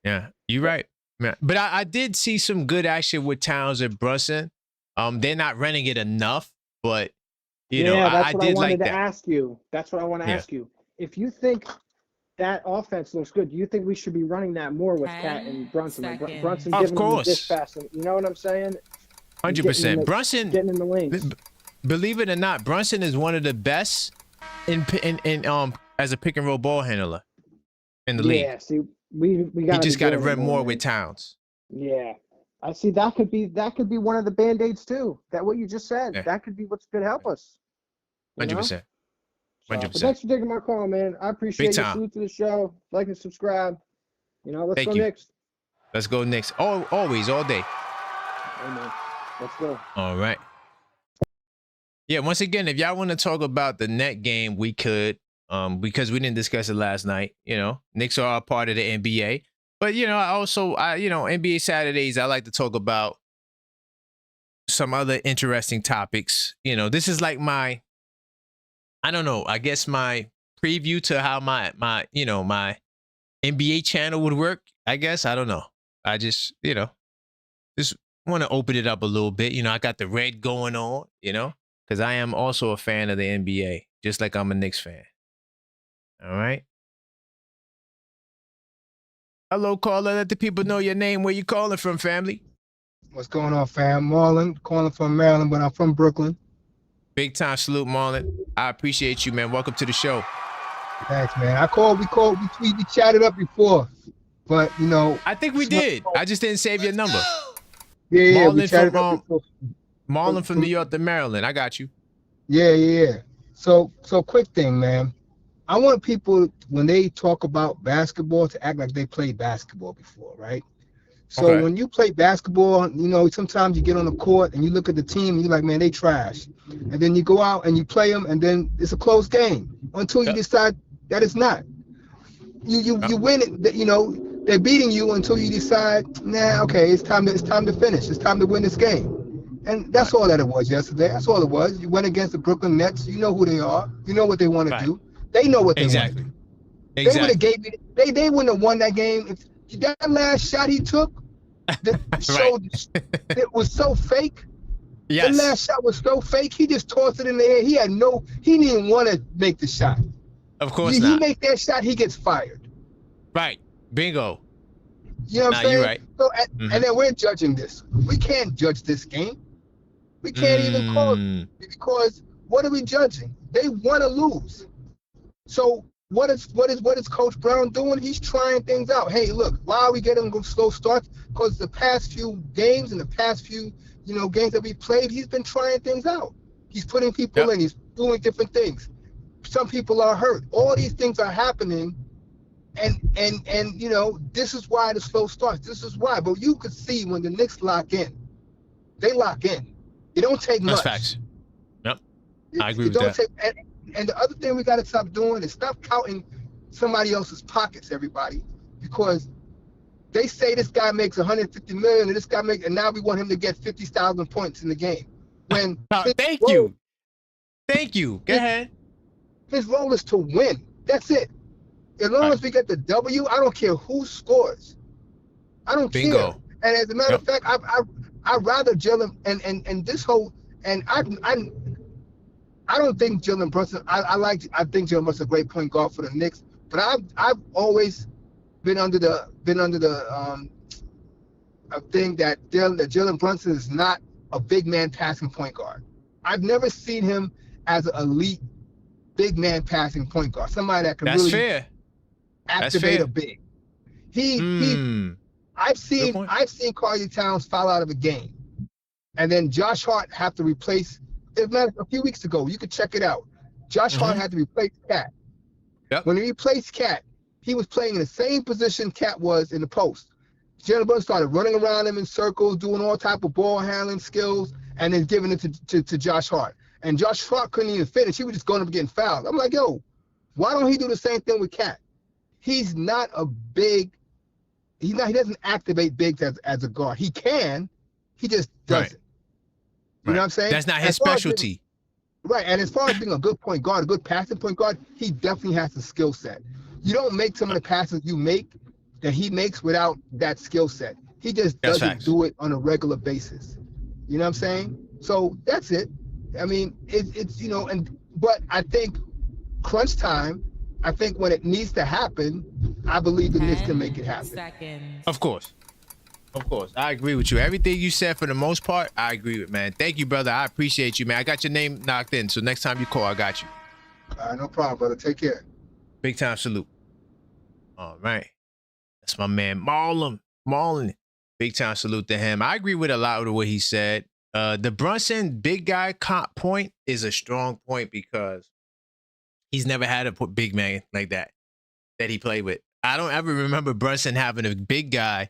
Yeah, you're right. Yeah. But I did see some good action with Towns and Brunson. They're not running it enough, but I did like that. That's what I want to ask you. If you think that offense looks good, do you think we should be running that more with Cat and Brunson? Like Brunson giving them this fast, you know what I'm saying? 100%. Brunson getting in the lanes. Believe it or not, Brunson is one of the best in as a pick and roll ball handler in the league. Yeah, see, we got. He just got to run more with Towns. Yeah, I see. That could be one of the Band-Aids too. That what you just said. Yeah. That could be what's going to help us. 100%. 100%. Thanks for taking my call, man. I appreciate it. Salute to the show. Like and subscribe. Let's go Knicks. Let's go Knicks. Always, all day. Amen. Let's go. All right. Yeah, once again, if y'all want to talk about the net game, we could, because we didn't discuss it last night. Knicks are a part of the NBA. But, NBA Saturdays, I like to talk about some other interesting topics. This is like I don't know. I guess my preview to how my my NBA channel would work. I guess I don't know. I just just want to open it up a little bit. I got the red going on. Because I am also a fan of the NBA, just like I'm a Knicks fan. All right. Hello, caller. Let the people know your name. Where you calling from, family? What's going on, fam? Marlon, calling from Maryland, but I'm from Brooklyn. Big time salute, Marlon. I appreciate you, man. Welcome to the show. Thanks, man. We chatted up before, but I think we did. I just didn't save your number. Yeah, Marlon we chatted from, up before. Marlon from New York to Maryland. I got you. Yeah. So quick thing, man. I want people, when they talk about basketball, to act like they played basketball before, right? So Okay. when you play basketball, sometimes you get on the court and you look at the team and you're like, man, they trash. And then you go out and you play them, and then it's a close game until you decide that it's not. You win it. They're beating you until you decide, nah, okay, it's time to finish. It's time to win this game. And that's all that it was yesterday. That's all it was. You went against the Brooklyn Nets. You know who they are. You know what they want to do. They know what they want to do. They would have gave you. They wouldn't have won that game if that last shot he took. It was so fake. Yes. The last shot was so fake. He just tossed it in the air. He didn't even want to make the shot. Of course not. He make that shot, he gets fired. Right. Bingo. You know what I'm saying? You're right. So, and then we're judging this. We can't judge this game. We can't even call it, because what are we judging? They want to lose. So what is Coach Brown doing? He's trying things out. Hey, look, why are we getting slow starts? Because the past few games and the past few games that we played, he's been trying things out. He's putting people in. He's doing different things. Some people are hurt. All these things are happening, and this is why the slow starts. This is why. But you could see when the Knicks lock in, they lock in. It don't take much. That's facts. Yep. I agree with that. And the other thing we got to stop doing is stop counting somebody else's pockets, everybody, because they say this guy makes 150 million and this guy and now we want him to get 50,000 points in the game. When Thank you. Go ahead. His role is to win. That's it. As long as we get the W, I don't care who scores. I don't care. And as a matter of fact, I'd rather Jalen and this whole I don't think Jalen Brunson. I think Jalen Brunson's a great point guard for the Knicks, but I've always been under the thing that Jalen Brunson is not a big man passing point guard. I've never seen him as an elite big man passing point guard, somebody that can activate a big. I've seen Karl Towns foul out of a game, and then Josh Hart have to replace. A few weeks ago, you could check it out. Josh Hart had to replace Cat. Yep. When he replaced Cat, he was playing in the same position Cat was in the post. Jalen Brunson started running around him in circles, doing all type of ball handling skills, and then giving it to Josh Hart. And Josh Hart couldn't even finish. He was just going up getting fouled. I'm like, yo, why don't he do the same thing with Cat? He's not a big. He doesn't activate bigs as a guard. He can. He just doesn't. Right. You know what I'm saying? That's not his specialty. Right, and as far as being a good point guard, a good passing point guard, he definitely has the skill set. You don't make some of the passes that he makes without that skill set. He just doesn't do it on a regular basis. You know what I'm saying? So that's it. I mean, it's but I think crunch time, I think when it needs to happen, I believe the Knicks can make it happen. Of course. I agree with you. Everything you said, for the most part, I agree with, man. Thank you, brother. I appreciate you, man. I got your name knocked in, so next time you call, I got you. No problem, brother. Take care. Big time salute. All right. That's my man, Marlon. Big time salute to him. I agree with a lot of what he said. The Brunson big guy comp point is a strong point because he's never had a big man like that he played with. I don't ever remember Brunson having a big guy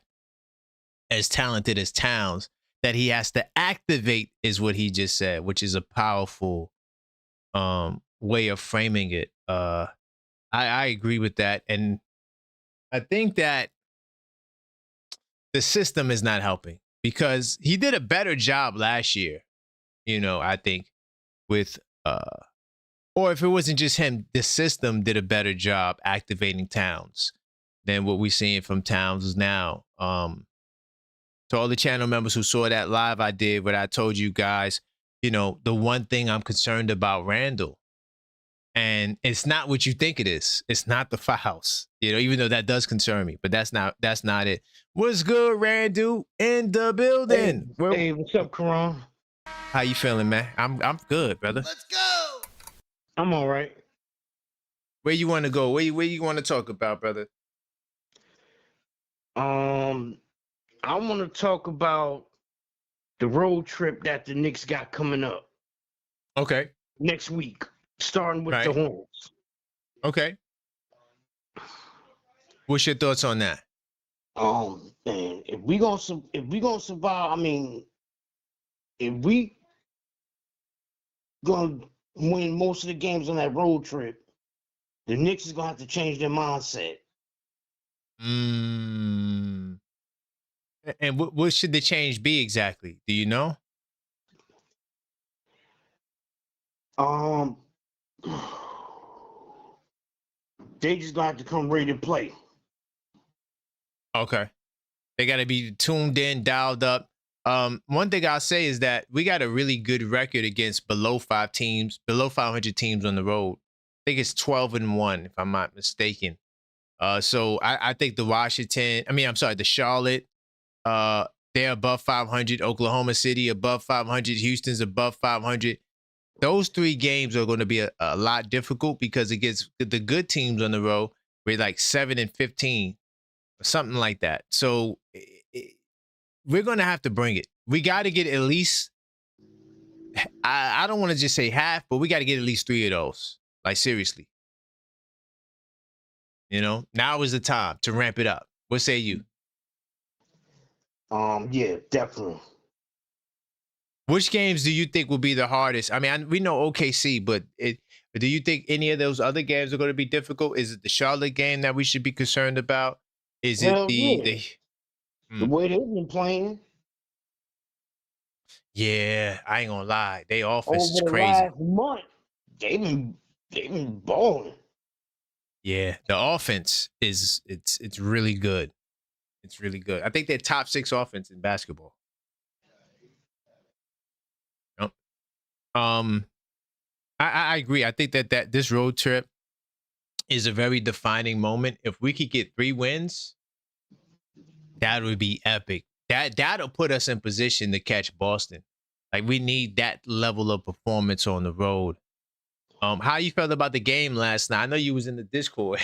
as talented as Towns that he has to activate, is what he just said, which is a powerful way of framing it. I agree with that. And I think that the system is not helping because he did a better job last year, I think, with or if it wasn't just him, the system did a better job activating Towns than what we're seeing from Towns now. To all the channel members who saw that live, I did what I told you guys. You know, the one thing I'm concerned about Randall, and it's not what you think it is. It's not the fouls, you know, even though that does concern me, but that's not it. What's good, Randall? In the building. Hey, what's up, Karan? How you feeling, man? I'm good, brother. Let's go. I'm all right. Where you want to go? Where you want to talk about, brother? I want to talk about the road trip that the Knicks got coming up. Okay. Next week, starting with the Hornets. Okay. What's your thoughts on that? Man, if we gonna survive, I mean, if we gonna win most of the games on that road trip, the Knicks is gonna have to change their mindset. And what should the change be exactly? Do you know? They just gonna have to come ready to play. Okay. They got to be tuned in, dialed up. One thing I'll say is that we got a really good record against below 500 teams on the road. I think it's 12-1, if I'm not mistaken. So I think the Charlotte, they're above 500. Oklahoma City above 500. Houston's above 500. Those three games are going to be a lot difficult because against the good teams on the road, we're like 7-15 or something like that. So we're going to have to bring it. We got to get at least, I don't want to just say half, but we got to get at least 3 of those. Like, seriously. You know, now is the time to ramp it up. What say you? Yeah, definitely. Which games do you think will be the hardest? I mean, we know OKC, but do you think any of those other games are going to be difficult? Is it the Charlotte game that we should be concerned about? Is it the way they've been playing? Yeah, I ain't gonna lie. They offense is Over the crazy. last month, they've been balling. Yeah, the offense is it's really good. It's really good. I think they're top 6 offense in basketball. Yep. I agree. I think that this road trip is a very defining moment. If we could get 3 wins, that would be epic. That'll put us in position to catch Boston. Like, we need that level of performance on the road. How you felt about the game last night? I know you was in the Discord,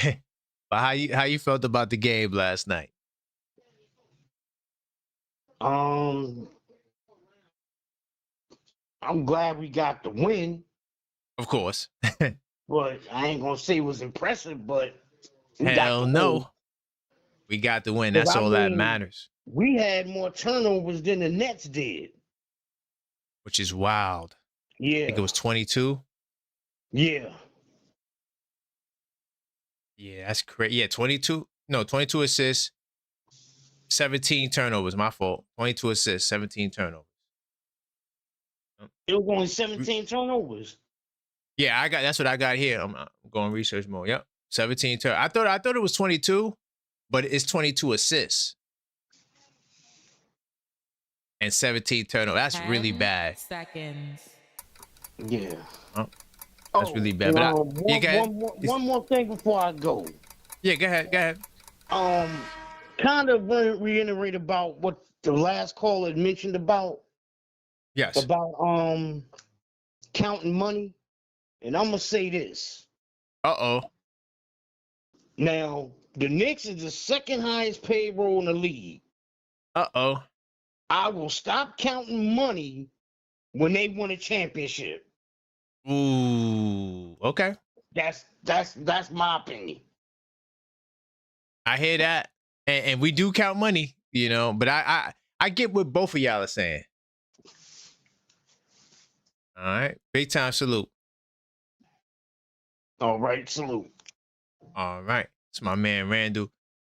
but how you felt about the game last night? I'm glad we got the win. Of course. But I ain't gonna say it was impressive, but Hell no. We got the win. That's all that matters. We had more turnovers than the Nets did. Which is wild. Yeah. I think it was 22. Yeah. Yeah, that's crazy. Yeah, 22 assists, 17 turnovers. My fault. 22 assists, 17 turnovers. It was only 17 turnovers. Yeah, that's what I got here. I'm going research mode. Yep. 17 turnovers. I thought it was 22, but it's 22 assists. And 17 turnovers. That's really bad. Seconds. Yeah. Oh, that's really bad. But one more thing before I go. Yeah, go ahead. Kind of reiterate about what the last caller had mentioned about. Yes. About counting money. And I'm gonna say this. Uh-oh. Now, the Knicks is the second highest payroll in the league. Uh-oh. I will stop counting money when they win a championship. Ooh, okay. That's my opinion. I hear that. And we do count money, you know, but I get what both of y'all are saying. All right. Big time salute. All right, salute. All right. It's my man Randall.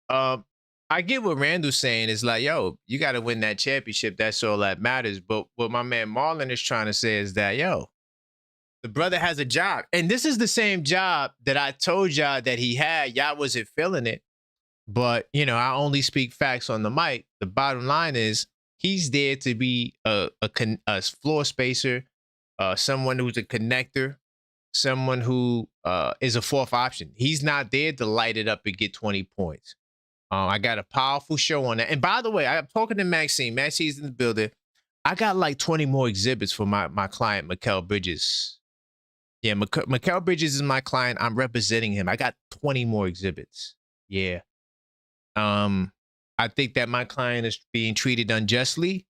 I get what Randall's saying. Is like, yo, you got to win that championship. That's all that matters. But what my man Marlon is trying to say is that, yo, The brother has a job. And this is the same job that I told y'all that he had. Y'all wasn't feeling it. But, you know, I only speak facts on the mic. The bottom line is he's there to be a floor spacer, someone who's a connector, someone who is a fourth option. He's not there to light it up and get 20 points. I got a powerful show on that. And by the way, I'm talking to Maxine. Maxine's in the building. I got like 20 more exhibits for my client, Mikal Bridges. Yeah, Mikal Bridges is my client. I'm representing him. I got 20 more exhibits. Yeah. I think that my client is being treated unjustly.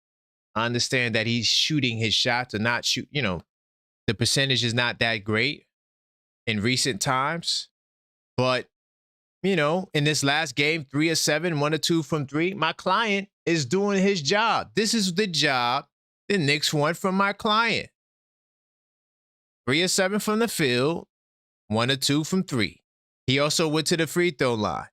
I understand that he's shooting his shots or not shoot. You know, the percentage is not that great in recent times. But, you know, in this last game, 3 of 7, 1 or 2 from 3, my client is doing his job. This is the job the Knicks want from my client. 3 of 7 from the field, 1 or 2 from 3. He also went to the free throw line.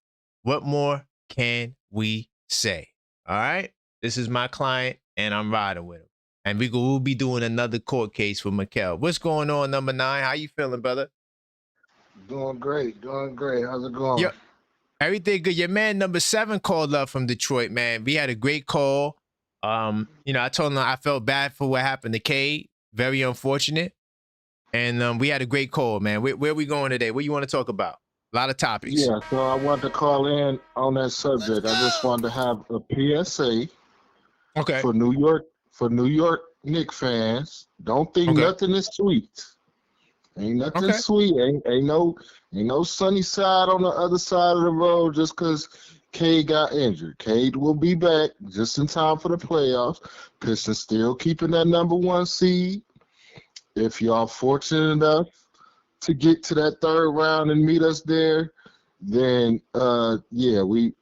What more can we say? All right? This is my client, and I'm riding with him. And we'll be doing another court case for Mikal. What's going on, number 9? How you feeling, brother? Doing great, doing great. How's it going? Yo, everything good. Your man, number 7, called up from Detroit, man. We had a great call. You know, I told him I felt bad for what happened to Cade. Very unfortunate. And we had a great call, man. Where are we going today? What you want to talk about? A lot of topics. Yeah, so I wanted to call in on that subject. I just wanted to have a PSA for New York Knicks fans. Don't think nothing is sweet. Ain't nothing sweet. Ain't no sunny side on the other side of the road just because Cade got injured. Cade will be back just in time for the playoffs. Pistons still keeping that number 1 seed. If y'all fortunate enough to get to that 3rd round and meet us there, then yeah, we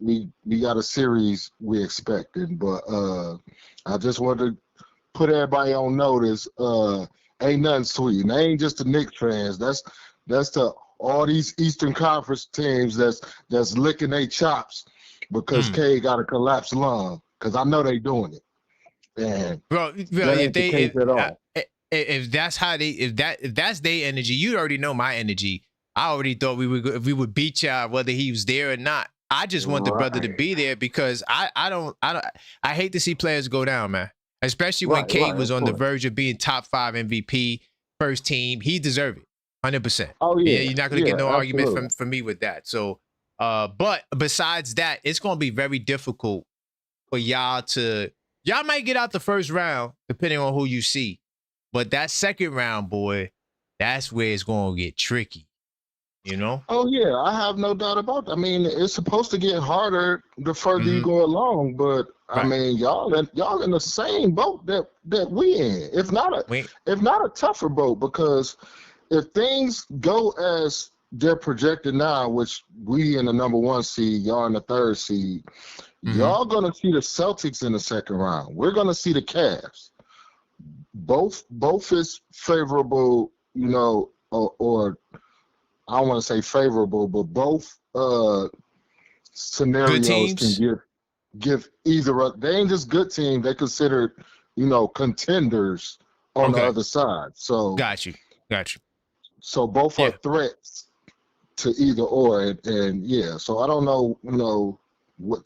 got a series we expected. But I just wanted to put everybody on notice. Ain't nothing sweet. And they ain't just the Knicks fans. That's to all these Eastern Conference teams that's licking their chops because Cade got a collapsed lung. Because I know they doing it. And bro, if that's their energy, you already know my energy. I already thought we would beat y'all whether he was there or not. I just want the brother to be there because I hate to see players go down, man. Especially when Cade was on the verge of being top 5 MVP, first team. He deserved it, 100%. Oh yeah, you're not gonna get no argument from me with that. So, but besides that, it's gonna be very difficult for y'all might get out the first round depending on who you see. But that second round, boy, that's where it's going to get tricky, you know? Oh, yeah, I have no doubt about that. I mean, it's supposed to get harder the further you go along, but, I mean, y'all in the same boat that we in, if not a tougher boat, because if things go as they're projected now, which we in the number 1 seed, y'all in the 3rd seed, y'all going to see the Celtics in the second round. We're going to see the Cavs. Both is favorable, you know, or I don't want to say favorable, but both scenarios can give either. They ain't just good teams; they considered, you know, contenders on the other side. So got you. So both are threats to either or, and yeah. So I don't know, you know,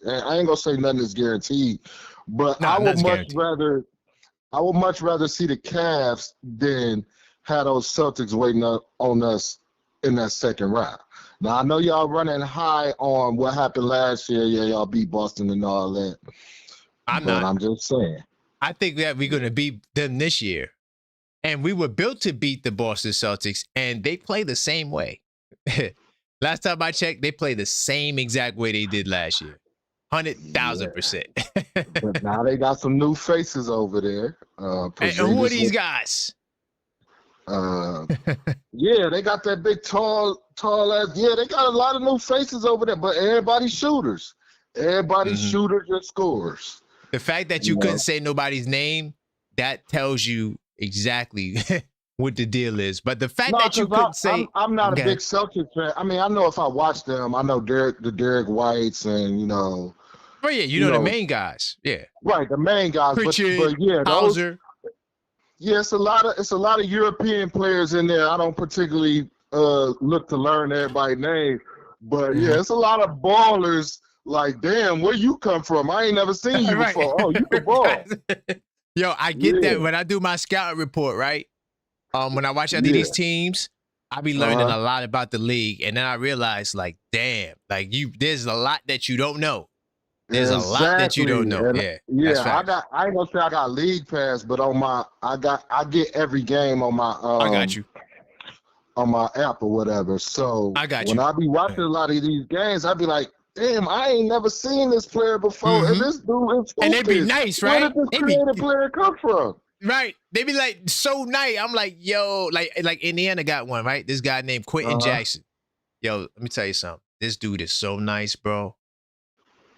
I ain't gonna say nothing is guaranteed, but I would much rather see the Cavs than have those Celtics waiting on us in that second round. Now, I know y'all running high on what happened last year. Yeah, y'all beat Boston and all that. I'm just saying. I think that we're going to beat them this year. And we were built to beat the Boston Celtics, and they play the same way. Last time I checked, they play the same exact way they did last year. 100,000%. But now they got some new faces over there. And who are these guys? Yeah, they got that big tall ass. Yeah, they got a lot of new faces over there, but everybody's shooters. Everybody's shooters and scorers. The fact that you couldn't say nobody's name, that tells you exactly what the deal is. But the fact that you couldn't say, I'm not a big Celtics fan. I mean, I know if I watch them, I know the Derek Whites and you know. Oh yeah, you know the main guys. Yeah. Right, the main guys. Pritchard, but yeah, Hauser. Yeah, it's a lot of European players in there. I don't particularly look to learn everybody's name, but yeah, it's a lot of ballers. Like, damn, where you come from? I ain't never seen you Right. before. Oh, you can ball. Yo, I get that when I do my scouting report, right? When I watch out these teams, I be learning a lot about the league, and then I realize, like, damn, like there's a lot that you don't know. There's a lot that you don't know. And I ain't gonna say I got league pass, but I get every game on my I got you. On my app or whatever. So I got when you. I be watching a lot of these games, I be like, damn, I ain't never seen this player before. And this dude is and they be nice, right? Where did this creative player come from? Right. They be like so nice. I'm like, yo, like Indiana got one, right? This guy named Quentin Jackson. Yo, let me tell you something. This dude is so nice, bro.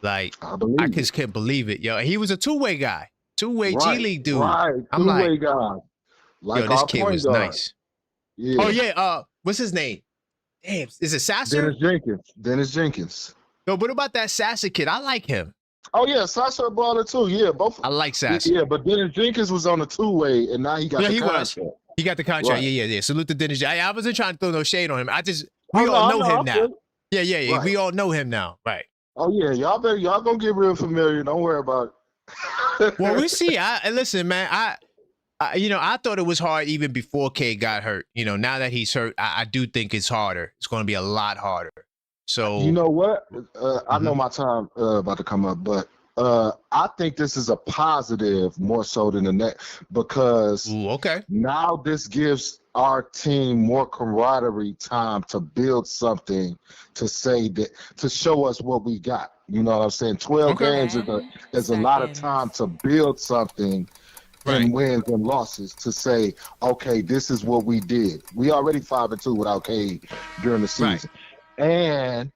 Like, I just can't believe it. Yo, he was a two-way guy. Two-way G League dude. Right. I'm like, two-way guy. Like, yo, this kid was nice. Yeah. Oh, yeah. What's his name? Damn, is it Sasser? Dennis Jenkins. Yo, what about that Sasser kid? I like him. Oh, yeah, Sasser a baller too. Yeah, both. I like Sasser. Yeah, but Dennis Jenkins was on the two-way, and now he got the contract. He got the contract. Right. Yeah. Salute to Dennis. I wasn't trying to throw no shade on him. We all know him now. Yeah. Right. We all know him now. Right. Oh, yeah. Y'all gonna get real familiar. Don't worry about it. Well, we see. Listen, man, I thought it was hard even before Cade got hurt. You know, now that he's hurt, I do think it's harder. It's going to be a lot harder. So you know what? I know my time about to come up, but I think this is a positive more so than the next because now this gives our team more camaraderie time to build something to say that to show us what we got. You know what I'm saying? 12 games is a lot of time to build something. And wins and losses to say, okay, this is what we did. We already 5-2 without Cade during the season. And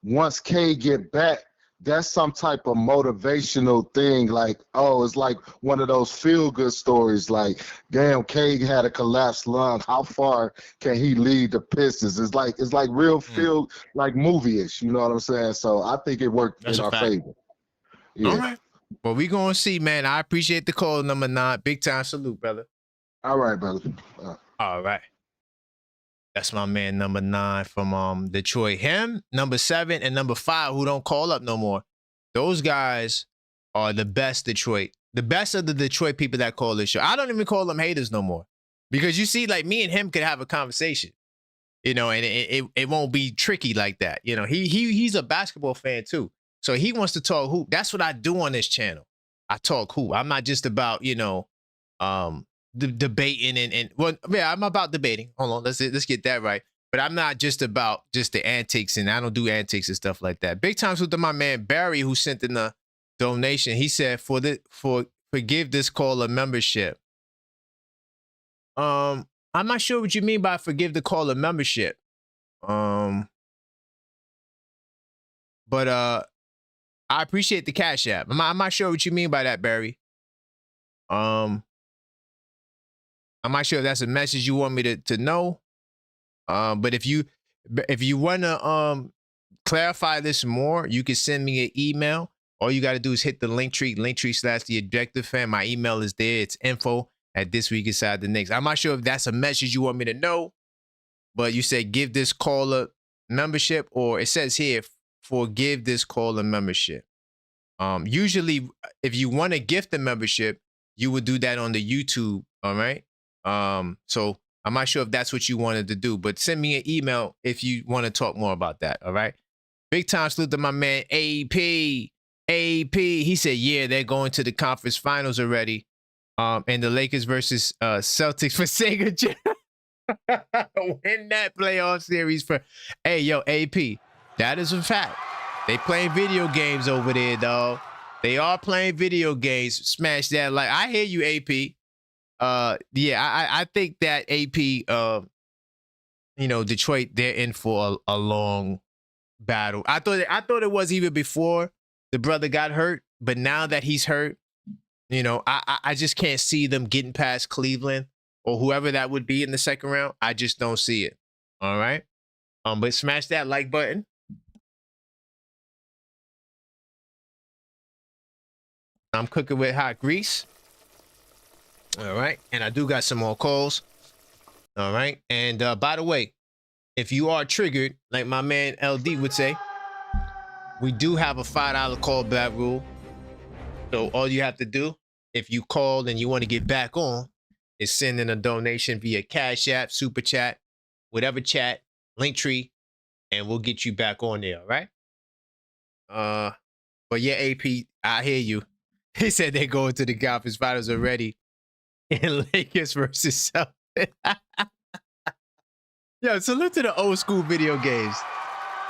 once Cade get back, that's some type of motivational thing. Like, oh, it's like one of those feel-good stories. Like, damn, Cade had a collapsed lung. How far can he lead the Pistons? It's like real feel like movie-ish. You know what I'm saying? So I think it worked in our favor. Yeah. All right. Well, we gonna see, man. I appreciate the call, number 9. Big time salute, brother. All right, brother. All right. That's my man, number 9 from Detroit. Him, number 7, and number 5, who don't call up no more. Those guys are the best Detroit. The best of the Detroit people that call this show. I don't even call them haters no more. Because you see, like, me and him could have a conversation. You know, and it won't be tricky like that. You know, he's a basketball fan too. So he wants to talk hoop. That's what I do on this channel. I talk hoop. I'm not just about, debating and well, yeah, I'm about debating. Hold on, let's get that right. But I'm not just about just the antics, and I don't do antics and stuff like that. Big time salute to my man Barry, who sent in the donation. He said, forgive this call a membership. I'm not sure what you mean by forgive the call a membership. But I appreciate the Cash App. I'm not sure what you mean by that, Barry. I'm not sure if that's a message you want me to know. But if you want to clarify this more, you can send me an email. All you got to do is hit the linktree/TheObjectiveFan. My email is there. It's info@thisweekinside the Knicks. I'm not sure if that's a message you want me to know, but you said give this caller membership, or it says here, forgive this caller membership. Usually, if you want to gift the membership, you would do that on the YouTube, all right? So I'm not sure if that's what you wanted to do, but send me an email if you want to talk more about that, all right? Big time salute to my man, AP. He said, yeah, they're going to the conference finals already. And the Lakers versus Celtics for Sega. Win that playoff series for, hey, yo, AP, that is a fact. They playing video games over there, dog. They are playing video games. Smash that like. I hear you, AP. Yeah, I think that AP, Detroit, they're in for a long battle. I thought it was even before the brother got hurt, but now that he's hurt, I just can't see them getting past Cleveland or whoever that would be in the second round. I just don't see it. All right. But smash that like button. I'm cooking with hot grease. All right. And I do got some more calls. All right. And by the way, if you are triggered, like my man LD would say, we do have a $5 callback rule. So all you have to do, if you called and you want to get back on, is send in a donation via Cash App, Super Chat, whatever chat, Linktree, and we'll get you back on there, all right? But yeah, AP, I hear you. He said they're going to the conference finals already in Lakers versus Celtics. Yo, salute to the old school video games.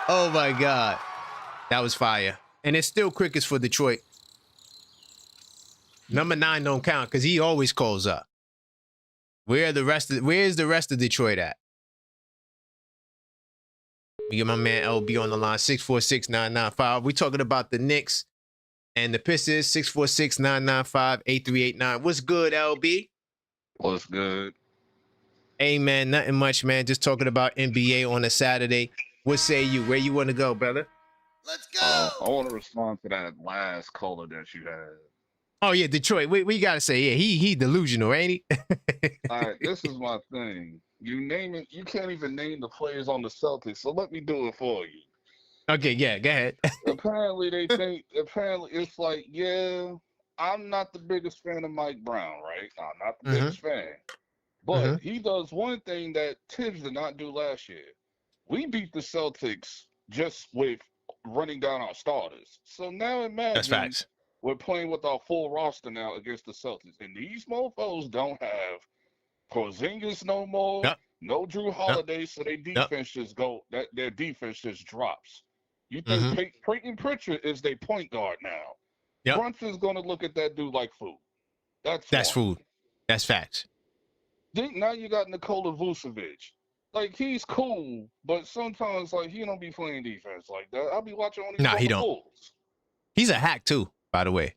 Oh my God. That was fire. And it's still crickets for Detroit. Number 9 don't count because he always calls up. Where's the rest of Detroit at? We get my man LB on the line, 646-995. We talking about the Knicks and the Pistons, 646-995-8389. What's good, LB? What's good? Hey, man, nothing much, man. Just talking about NBA on a Saturday. What say you? Where you want to go, brother? Let's go. I want to respond to that last caller that you had. Oh, yeah, Detroit. We got to say, yeah, he delusional, ain't he? All right, this is my thing. You name it. You can't even name the players on the Celtics, so let me do it for you. Okay, yeah, go ahead. Apparently, it's like, yeah, I'm not the biggest fan of Mike Brown, right? I'm not the biggest fan. But he does one thing that Tibbs did not do last year. We beat the Celtics just with running down our starters. So now imagine that's facts. We're playing with our full roster now against the Celtics. And these mofos don't have Porzingis no more, no Drew Holiday, so their defense their defense just drops. You think Peyton Pritchard is their point guard now. Brunson's going to look at that dude like food. That's food. That's facts. Now you got Nikola Vucevic. Like, he's cool, but sometimes, like, he don't be playing defense like that. I'll be watching on these Bulls. He's a hack, too, by the way.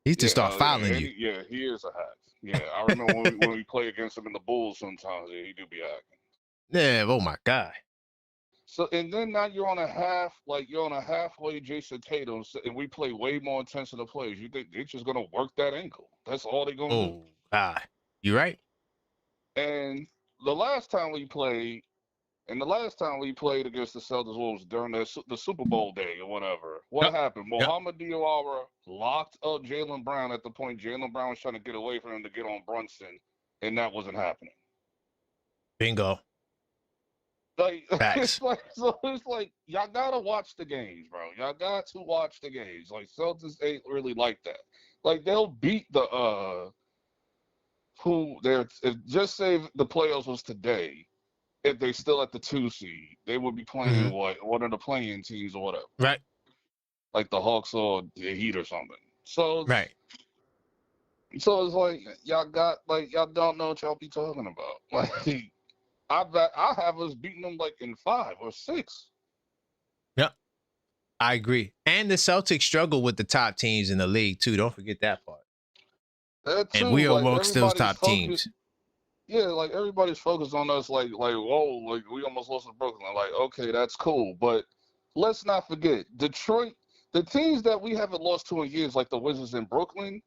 He just start fouling you. Yeah, he is a hack. Yeah, I remember when we play against him in the Bulls sometimes, he do be hacking. Yeah, oh, my God. So, and then now you're on a halfway Jason Tatum, and we play way more intensive plays. You think they're just going to work that ankle. That's all they're going to do. Oh, God. You right? And the last time we played against the Celtics was during the Super Bowl day or whatever. What happened? Mohamed Diawara locked up Jaylen Brown at the point Jaylen Brown was trying to get away from him to get on Brunson, and that wasn't happening. Bingo. Like, it's like y'all gotta watch the games, bro. Y'all got to watch the games. Like, Celtics ain't really like that. Like, they'll beat the just say the playoffs was today, if they still at the 2 seed, they would be playing one of the playing teams or whatever. Right. Like the Hawks or the Heat or something. So So it's like y'all don't know what y'all be talking about. Like, I have us beating them like in 5 or 6. Yep. I agree. And the Celtics struggle with the top teams in the league too. Don't forget that part. And we are amongst those top teams. Yeah, like, everybody's focused on us like, whoa, like, we almost lost to Brooklyn. Like, okay, that's cool. But let's not forget, Detroit, the teams that we haven't lost to in years, like the Wizards in Brooklyn,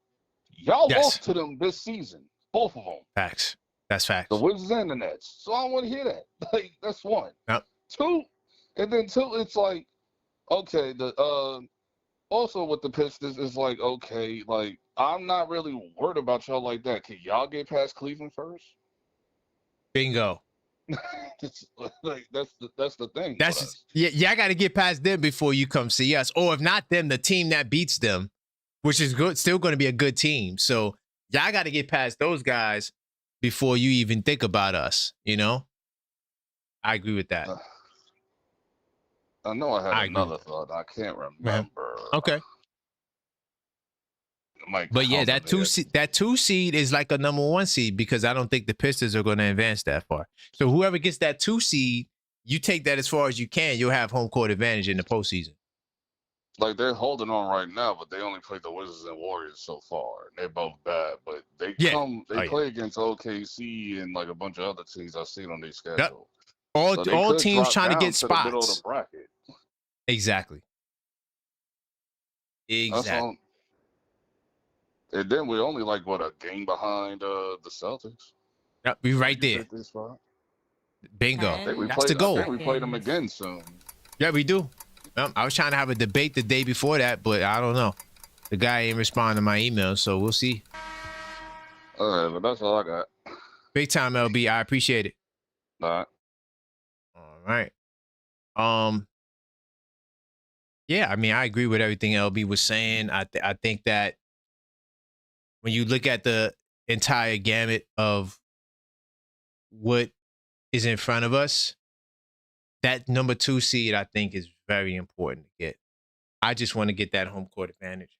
y'all lost to them this season. Both of them. Facts. That's facts. The Wizards and the Nets. So I don't want to hear that. Like, that's one. Yep. 2, and then 2, it's like, okay, also with the Pistons, it's like, okay, like, I'm not really worried about y'all like that. Can y'all get past Cleveland first? Bingo. Like, that's the thing. Y'all got to get past them before you come see us. Or if not them, the team that beats them, which is good, still going to be a good team. So y'all got to get past those guys before you even think about us. You know, I agree with that. I know I had another thought. I can't remember. Okay. But yeah, that 2 seed is like a number 1 seed because I don't think the Pistons are going to advance that far. So whoever gets that 2 seed, you take that as far as you can. You'll have home court advantage in the postseason. Like, they're holding on right now, but they only played the Wizards and Warriors so far. They're both bad, but they play against OKC and like a bunch of other teams I've seen on their schedule. Yep. All teams trying to get spots. The middle of the bracket. Exactly. And then we're only like what, a game behind the Celtics. Yep, we right there. 50 spot. Bingo. I think we That's the played. I goal. think we played them again soon. Yeah, we do. I was trying to have a debate the day before that, but I don't know. The guy ain't responding to my email, so we'll see. All right, but that's all I got. Big time, LB. I appreciate it. All right. Yeah, I mean, I agree with everything LB was saying. I think that when you look at the entire gamut of what is in front of us, that number 2 seed, I think, is very important to get. I just want to get that home court advantage.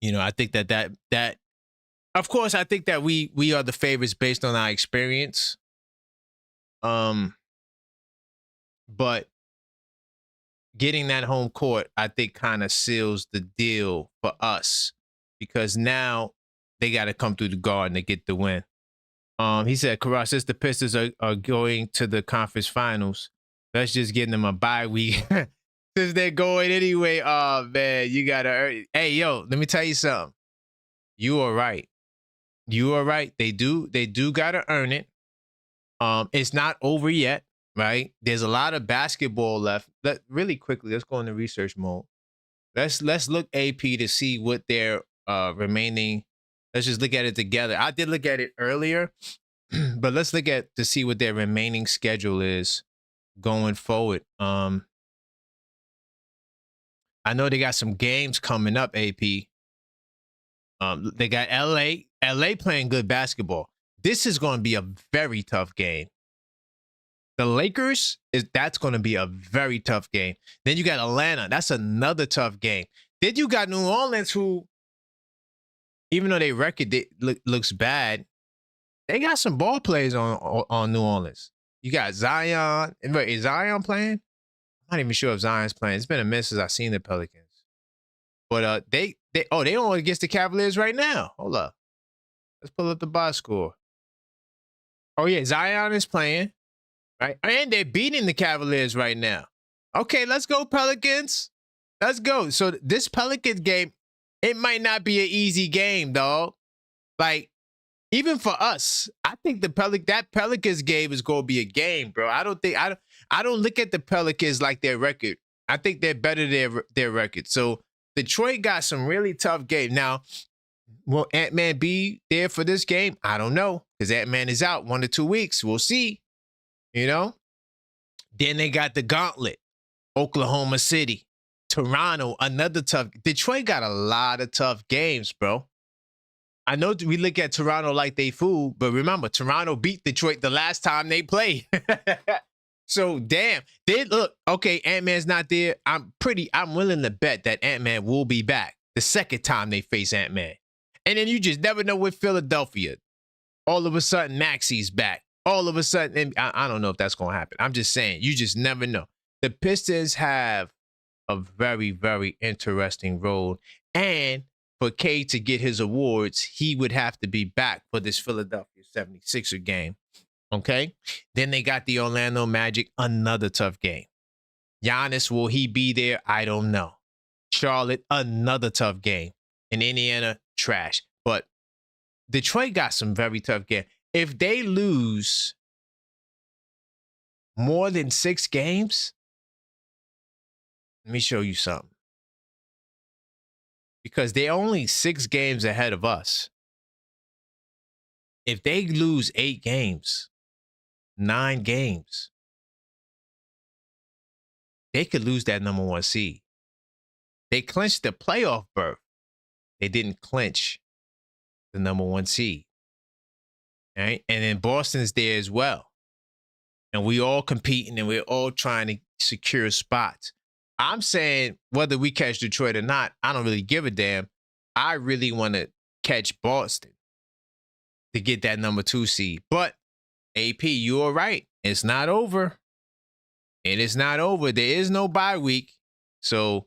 You know, I think that of course, I think that we are the favorites based on our experience. But getting that home court, I think, kind of seals the deal for us, because now they got to come through the Garden to get the win. He said, Karas, since the Pistons are going to the conference finals, let's just get them a bye week. Since they're going anyway, oh, man, you got to... Hey, yo, let me tell you something. You are right. You are right. They do got to earn it. It's not over yet, right? There's a lot of basketball left. Really quickly, let's go into research mode. Let's look AP to see what their remaining... Let's just look at it together. I did look at it earlier, but let's look at to see what their remaining schedule is going forward. I know they got some games coming up, AP. They got LA playing good basketball. This is going to be a very tough game. The Lakers, that's going to be a very tough game. Then you got Atlanta. That's another tough game. Then you got New Orleans, who, even though their record looks bad, they got some ball players on New Orleans. You got Zion. Is Zion playing? I'm not even sure if Zion's playing. It's been a minute since I've seen the Pelicans. But they on against the Cavaliers right now. Hold up. Let's pull up the box score. Oh, yeah, Zion is playing, right? And they're beating the Cavaliers right now. Okay, let's go, Pelicans. Let's go. So this Pelicans game, it might not be an easy game, dog. Like, even for us, I think that Pelicans game is going to be a game, bro. I don't look at the Pelicans like their record. I think they're better than their record. So Detroit got some really tough games. Now, will Ant-Man be there for this game? I don't know, because Ant-Man is out 1 to 2 weeks. We'll see. You know? Then they got the gauntlet. Oklahoma City. Toronto, another tough. Detroit got a lot of tough games, bro. I know we look at Toronto like they fool, but remember, Toronto beat Detroit the last time they played. So, damn. Look, okay, Ant-Man's not there. I'm willing to bet that Ant-Man will be back the second time they face Ant-Man. And then you just never know with Philadelphia. All of a sudden, Maxi's back. All of a sudden, and I don't know if that's going to happen. I'm just saying, you just never know. The Pistons have a very, very interesting road. And for Cade to get his awards, he would have to be back for this Philadelphia 76er game. Okay? Then they got the Orlando Magic, another tough game. Giannis, will he be there? I don't know. Charlotte, another tough game. And Indiana, trash. But Detroit got some very tough games. If they lose more than 6 games, let me show you something. Because they're only 6 games ahead of us. If they lose 8 games, 9 games, they could lose that number 1 seed. They clinched the playoff berth. They didn't clinch the number 1 seed. All right? And then Boston's there as well. And we all competing and we're all trying to secure spots. I'm saying whether we catch Detroit or not, I don't really give a damn. I really want to catch Boston to get that number 2 seed. But AP, you are right. It's not over. It is not over. There is no bye week. So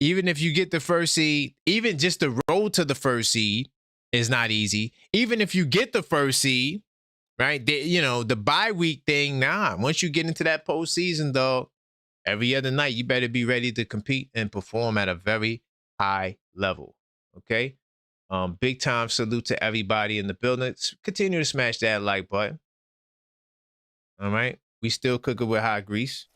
even if you get the first seed, even just the road to the first seed is not easy. Even if you get the first seed, right? The bye week thing, nah. Once you get into that postseason, though, every other night, you better be ready to compete and perform at a very high level. Okay? Big time salute to everybody in the building. Continue to smash that like button. All right. We still cooking with hot grease.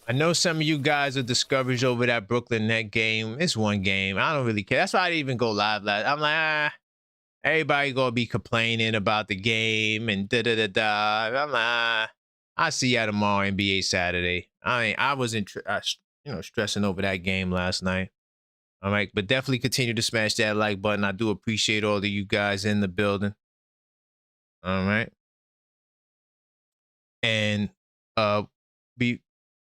I know some of you guys are discouraged over that Brooklyn Net game. It's one game. I don't really care. That's why I didn't even go live last. I'm like, everybody gonna be complaining about the game and da-da-da-da. I'm like, I'll see y'all tomorrow, NBA Saturday. I wasn't, stressing over that game last night. All right, but definitely continue to smash that like button. I do appreciate all of you guys in the building. All right. And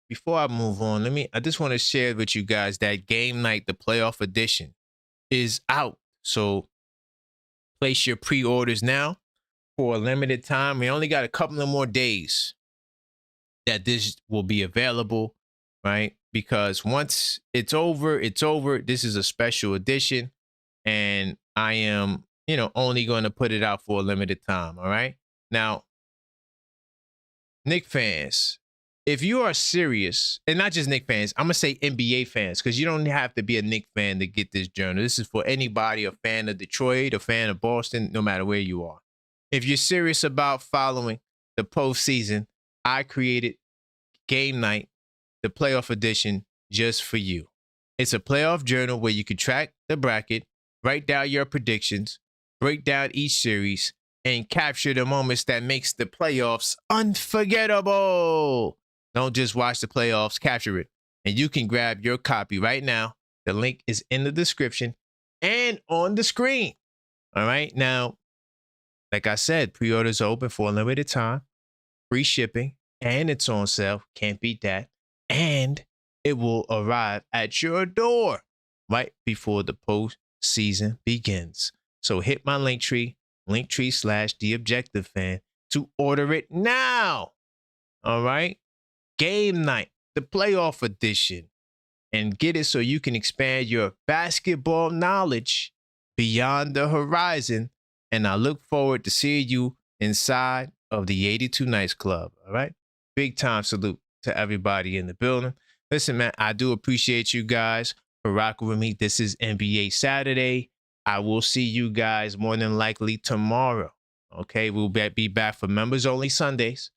before I move on, I just want to share with you guys that game night, the playoff edition, is out. So place your pre-orders now for a limited time. We only got a couple of more days that this will be available, right? Because once it's over, it's over. This is a special edition, and I am, only going to put it out for a limited time, all right? Now, Knicks fans, if you are serious, and not just Knicks fans, I'm going to say NBA fans, because you don't have to be a Knicks fan to get this journal. This is for anybody, a fan of Detroit, a fan of Boston, no matter where you are. If you're serious about following the postseason, I created Game Night, the playoff edition, just for you. It's a playoff journal where you can track the bracket, write down your predictions, break down each series, and capture the moments that makes the playoffs unforgettable. Don't just watch the playoffs, capture it. And you can grab your copy right now. The link is in the description and on the screen. All right. Now, like I said, pre-orders are open for a limited time, free shipping, and it's on sale. Can't beat that. And it will arrive at your door right before the postseason begins. So hit my Linktree /TheObjectiveFan to order it now. All right. Game Night, the playoff edition, and get it so you can expand your basketball knowledge beyond the horizon. And I look forward to seeing you inside of the 82 Nights Club. All right. Big time salute to everybody in the building. Listen, man, I do appreciate you guys for rocking with me. This is NBA Saturday. I will see you guys more than likely tomorrow. Okay. We'll be back for members only Sundays.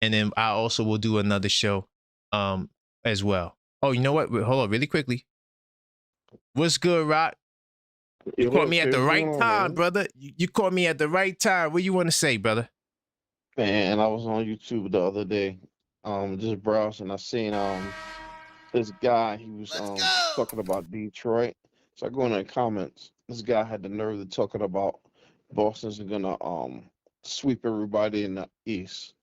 And then I also will do another show as well. Oh, you know what? Hold on really quickly. What's good, Rock? You caught me at the right time, brother. You caught me at the right time. What you want to say, brother? Man, I was on YouTube the other day, just browsing. I seen this guy, he was talking about Detroit. So I go in the comments. This guy had the nerve to talking about Boston's gonna sweep everybody in the East.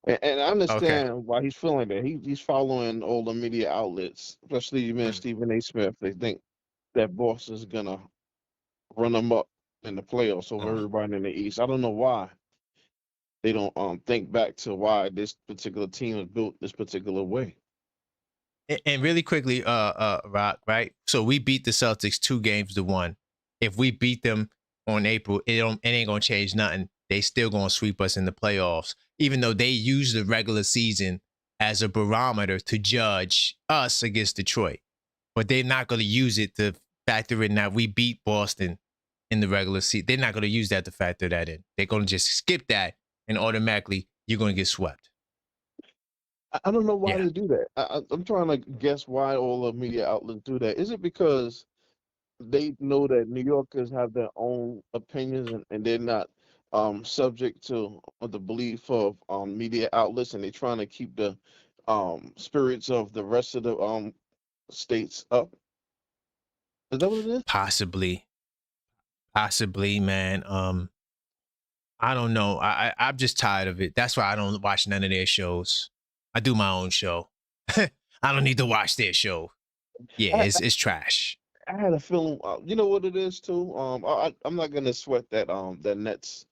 And I understand why he's feeling that. He's following all the media outlets, especially even Stephen A. Smith. They think that Boston's gonna run them up in the playoffs over everybody in the East. I don't know why they don't think back to why this particular team is built this particular way. And really quickly, Rock, right? So we beat the Celtics 2-1. If we beat them on April, it ain't gonna change nothing. They still gonna sweep us in the playoffs, even though they use the regular season as a barometer to judge us against Detroit. But they're not gonna use it to factor in that we beat Boston in the regular season. They're not gonna use that to factor that in. They're gonna just skip that, and automatically you're gonna get swept. I don't know why they do that. I'm trying to guess why all the media outlets do that. Is it because they know that New Yorkers have their own opinions and they're not subject to the belief of media outlets, and they're trying to keep the spirits of the rest of the states up? Is that what it is? Possibly, man. I don't know. I'm just tired of it. That's why I don't watch none of their shows. I do my own show. I don't need to watch their show. Yeah, it's trash. I had a feeling. You know what it is too. I'm not gonna sweat that that Nets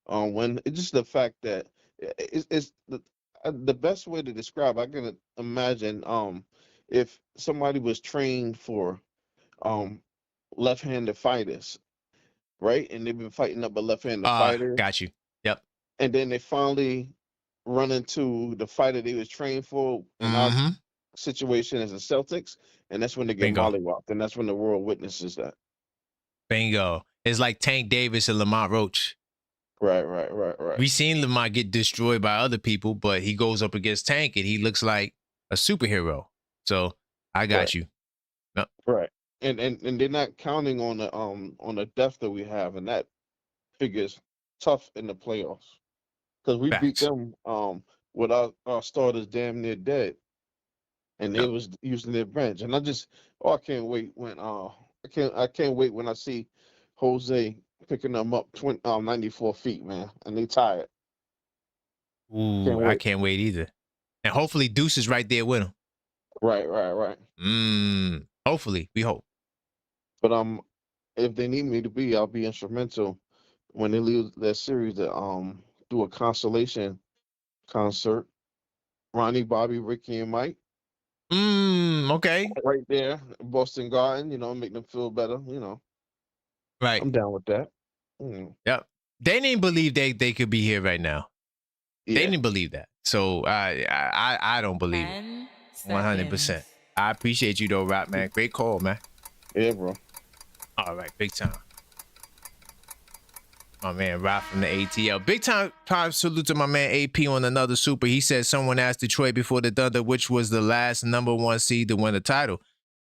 win. It's just the fact that it's the best way to describe. I can imagine if somebody was trained for left-handed fighters, right, and they've been fighting up a left-handed fighter. Got you. Yep. And then they finally run into the fighter they was trained for, and situation as the Celtics, and that's when they get Bingo. mollywopped, and that's when the world witnesses that. Bingo. It's like Tank Davis and Lamont Roach. Right. We seen Lamont get destroyed by other people, but he goes up against Tank and he looks like a superhero. So I got you. No. Right. And they're not counting on the depth that we have, and that figures tough in the playoffs. Because we beat them with our starters damn near dead. And they was using their bench. And I can't wait when I can't wait when I see Jose picking them up 94 feet, man. And they tired. Ooh, I can't wait either. And hopefully Deuce is right there with him. Right. Hopefully, we hope. But if they need me to be, I'll be instrumental when they leave that series to do a consolation concert. Ronnie, Bobby, Ricky, and Mike. Okay. Right there, Boston Garden, make them feel better, Right. I'm down with that. Yep. They didn't believe they could be here right now. Yeah. They didn't believe that. So I don't believe it. 100%. I appreciate you though, Rock, man. Great call, man. Yeah, bro. All right, big time. My man Rock from the ATL. Big time salute to my man AP on another super. He said someone asked Detroit before the Thunder which was the last #1 seed to win the title.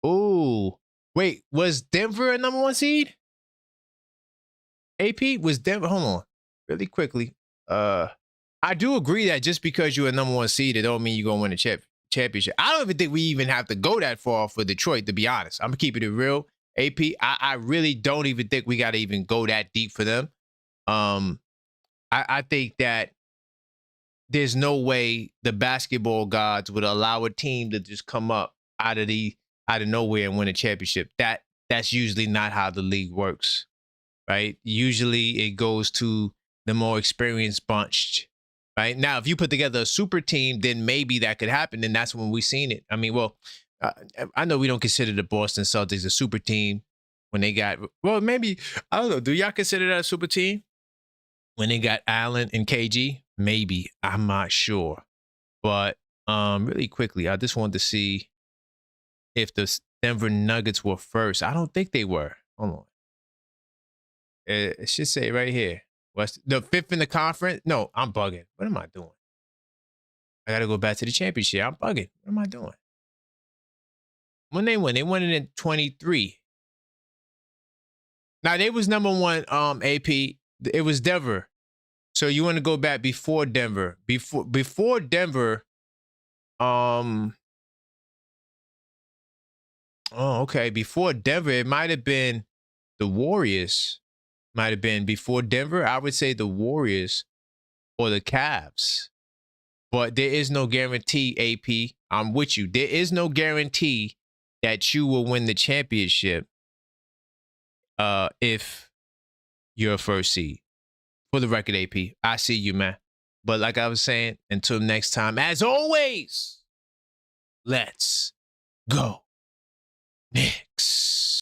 Ooh. Wait, was Denver a #1 seed? AP was Denver. Hold on. Really quickly. I do agree that just because you're a #1 seed, it don't mean you're gonna win a championship. I don't even think we even have to go that far for Detroit, to be honest. I'm keeping it real. AP, I really don't even think we gotta even go that deep for them. I think that there's no way the basketball gods would allow a team to just come up out of nowhere and win a championship. That's usually not how the league works, right? Usually it goes to the more experienced bunch, right? Now, if you put together a super team, then maybe that could happen, and that's when we've seen it. I mean, well, I know we don't consider the Boston Celtics a super team when they got, well, maybe, I don't know. Do y'all consider that a super team? When they got Allen and KG, maybe. I'm not sure. But really quickly, I just wanted to see if the Denver Nuggets were first. I don't think they were. Hold on. It should say right here. What's the 5th in the conference? No, I'm bugging. What am I doing? I got to go back to the championship. I'm bugging. What am I doing? When they won it in 23. Now, they was #1 AP. It was Denver. So you want to go back before Denver. Before Denver, oh, okay. Before Denver, it might have been the Warriors. Might have been before Denver. I would say the Warriors or the Cavs. But there is no guarantee, AP. I'm with you. There is no guarantee that you will win the championship if you're a first seed. For the record, AP, I see you, man. But like I was saying, until next time, as always, let's go.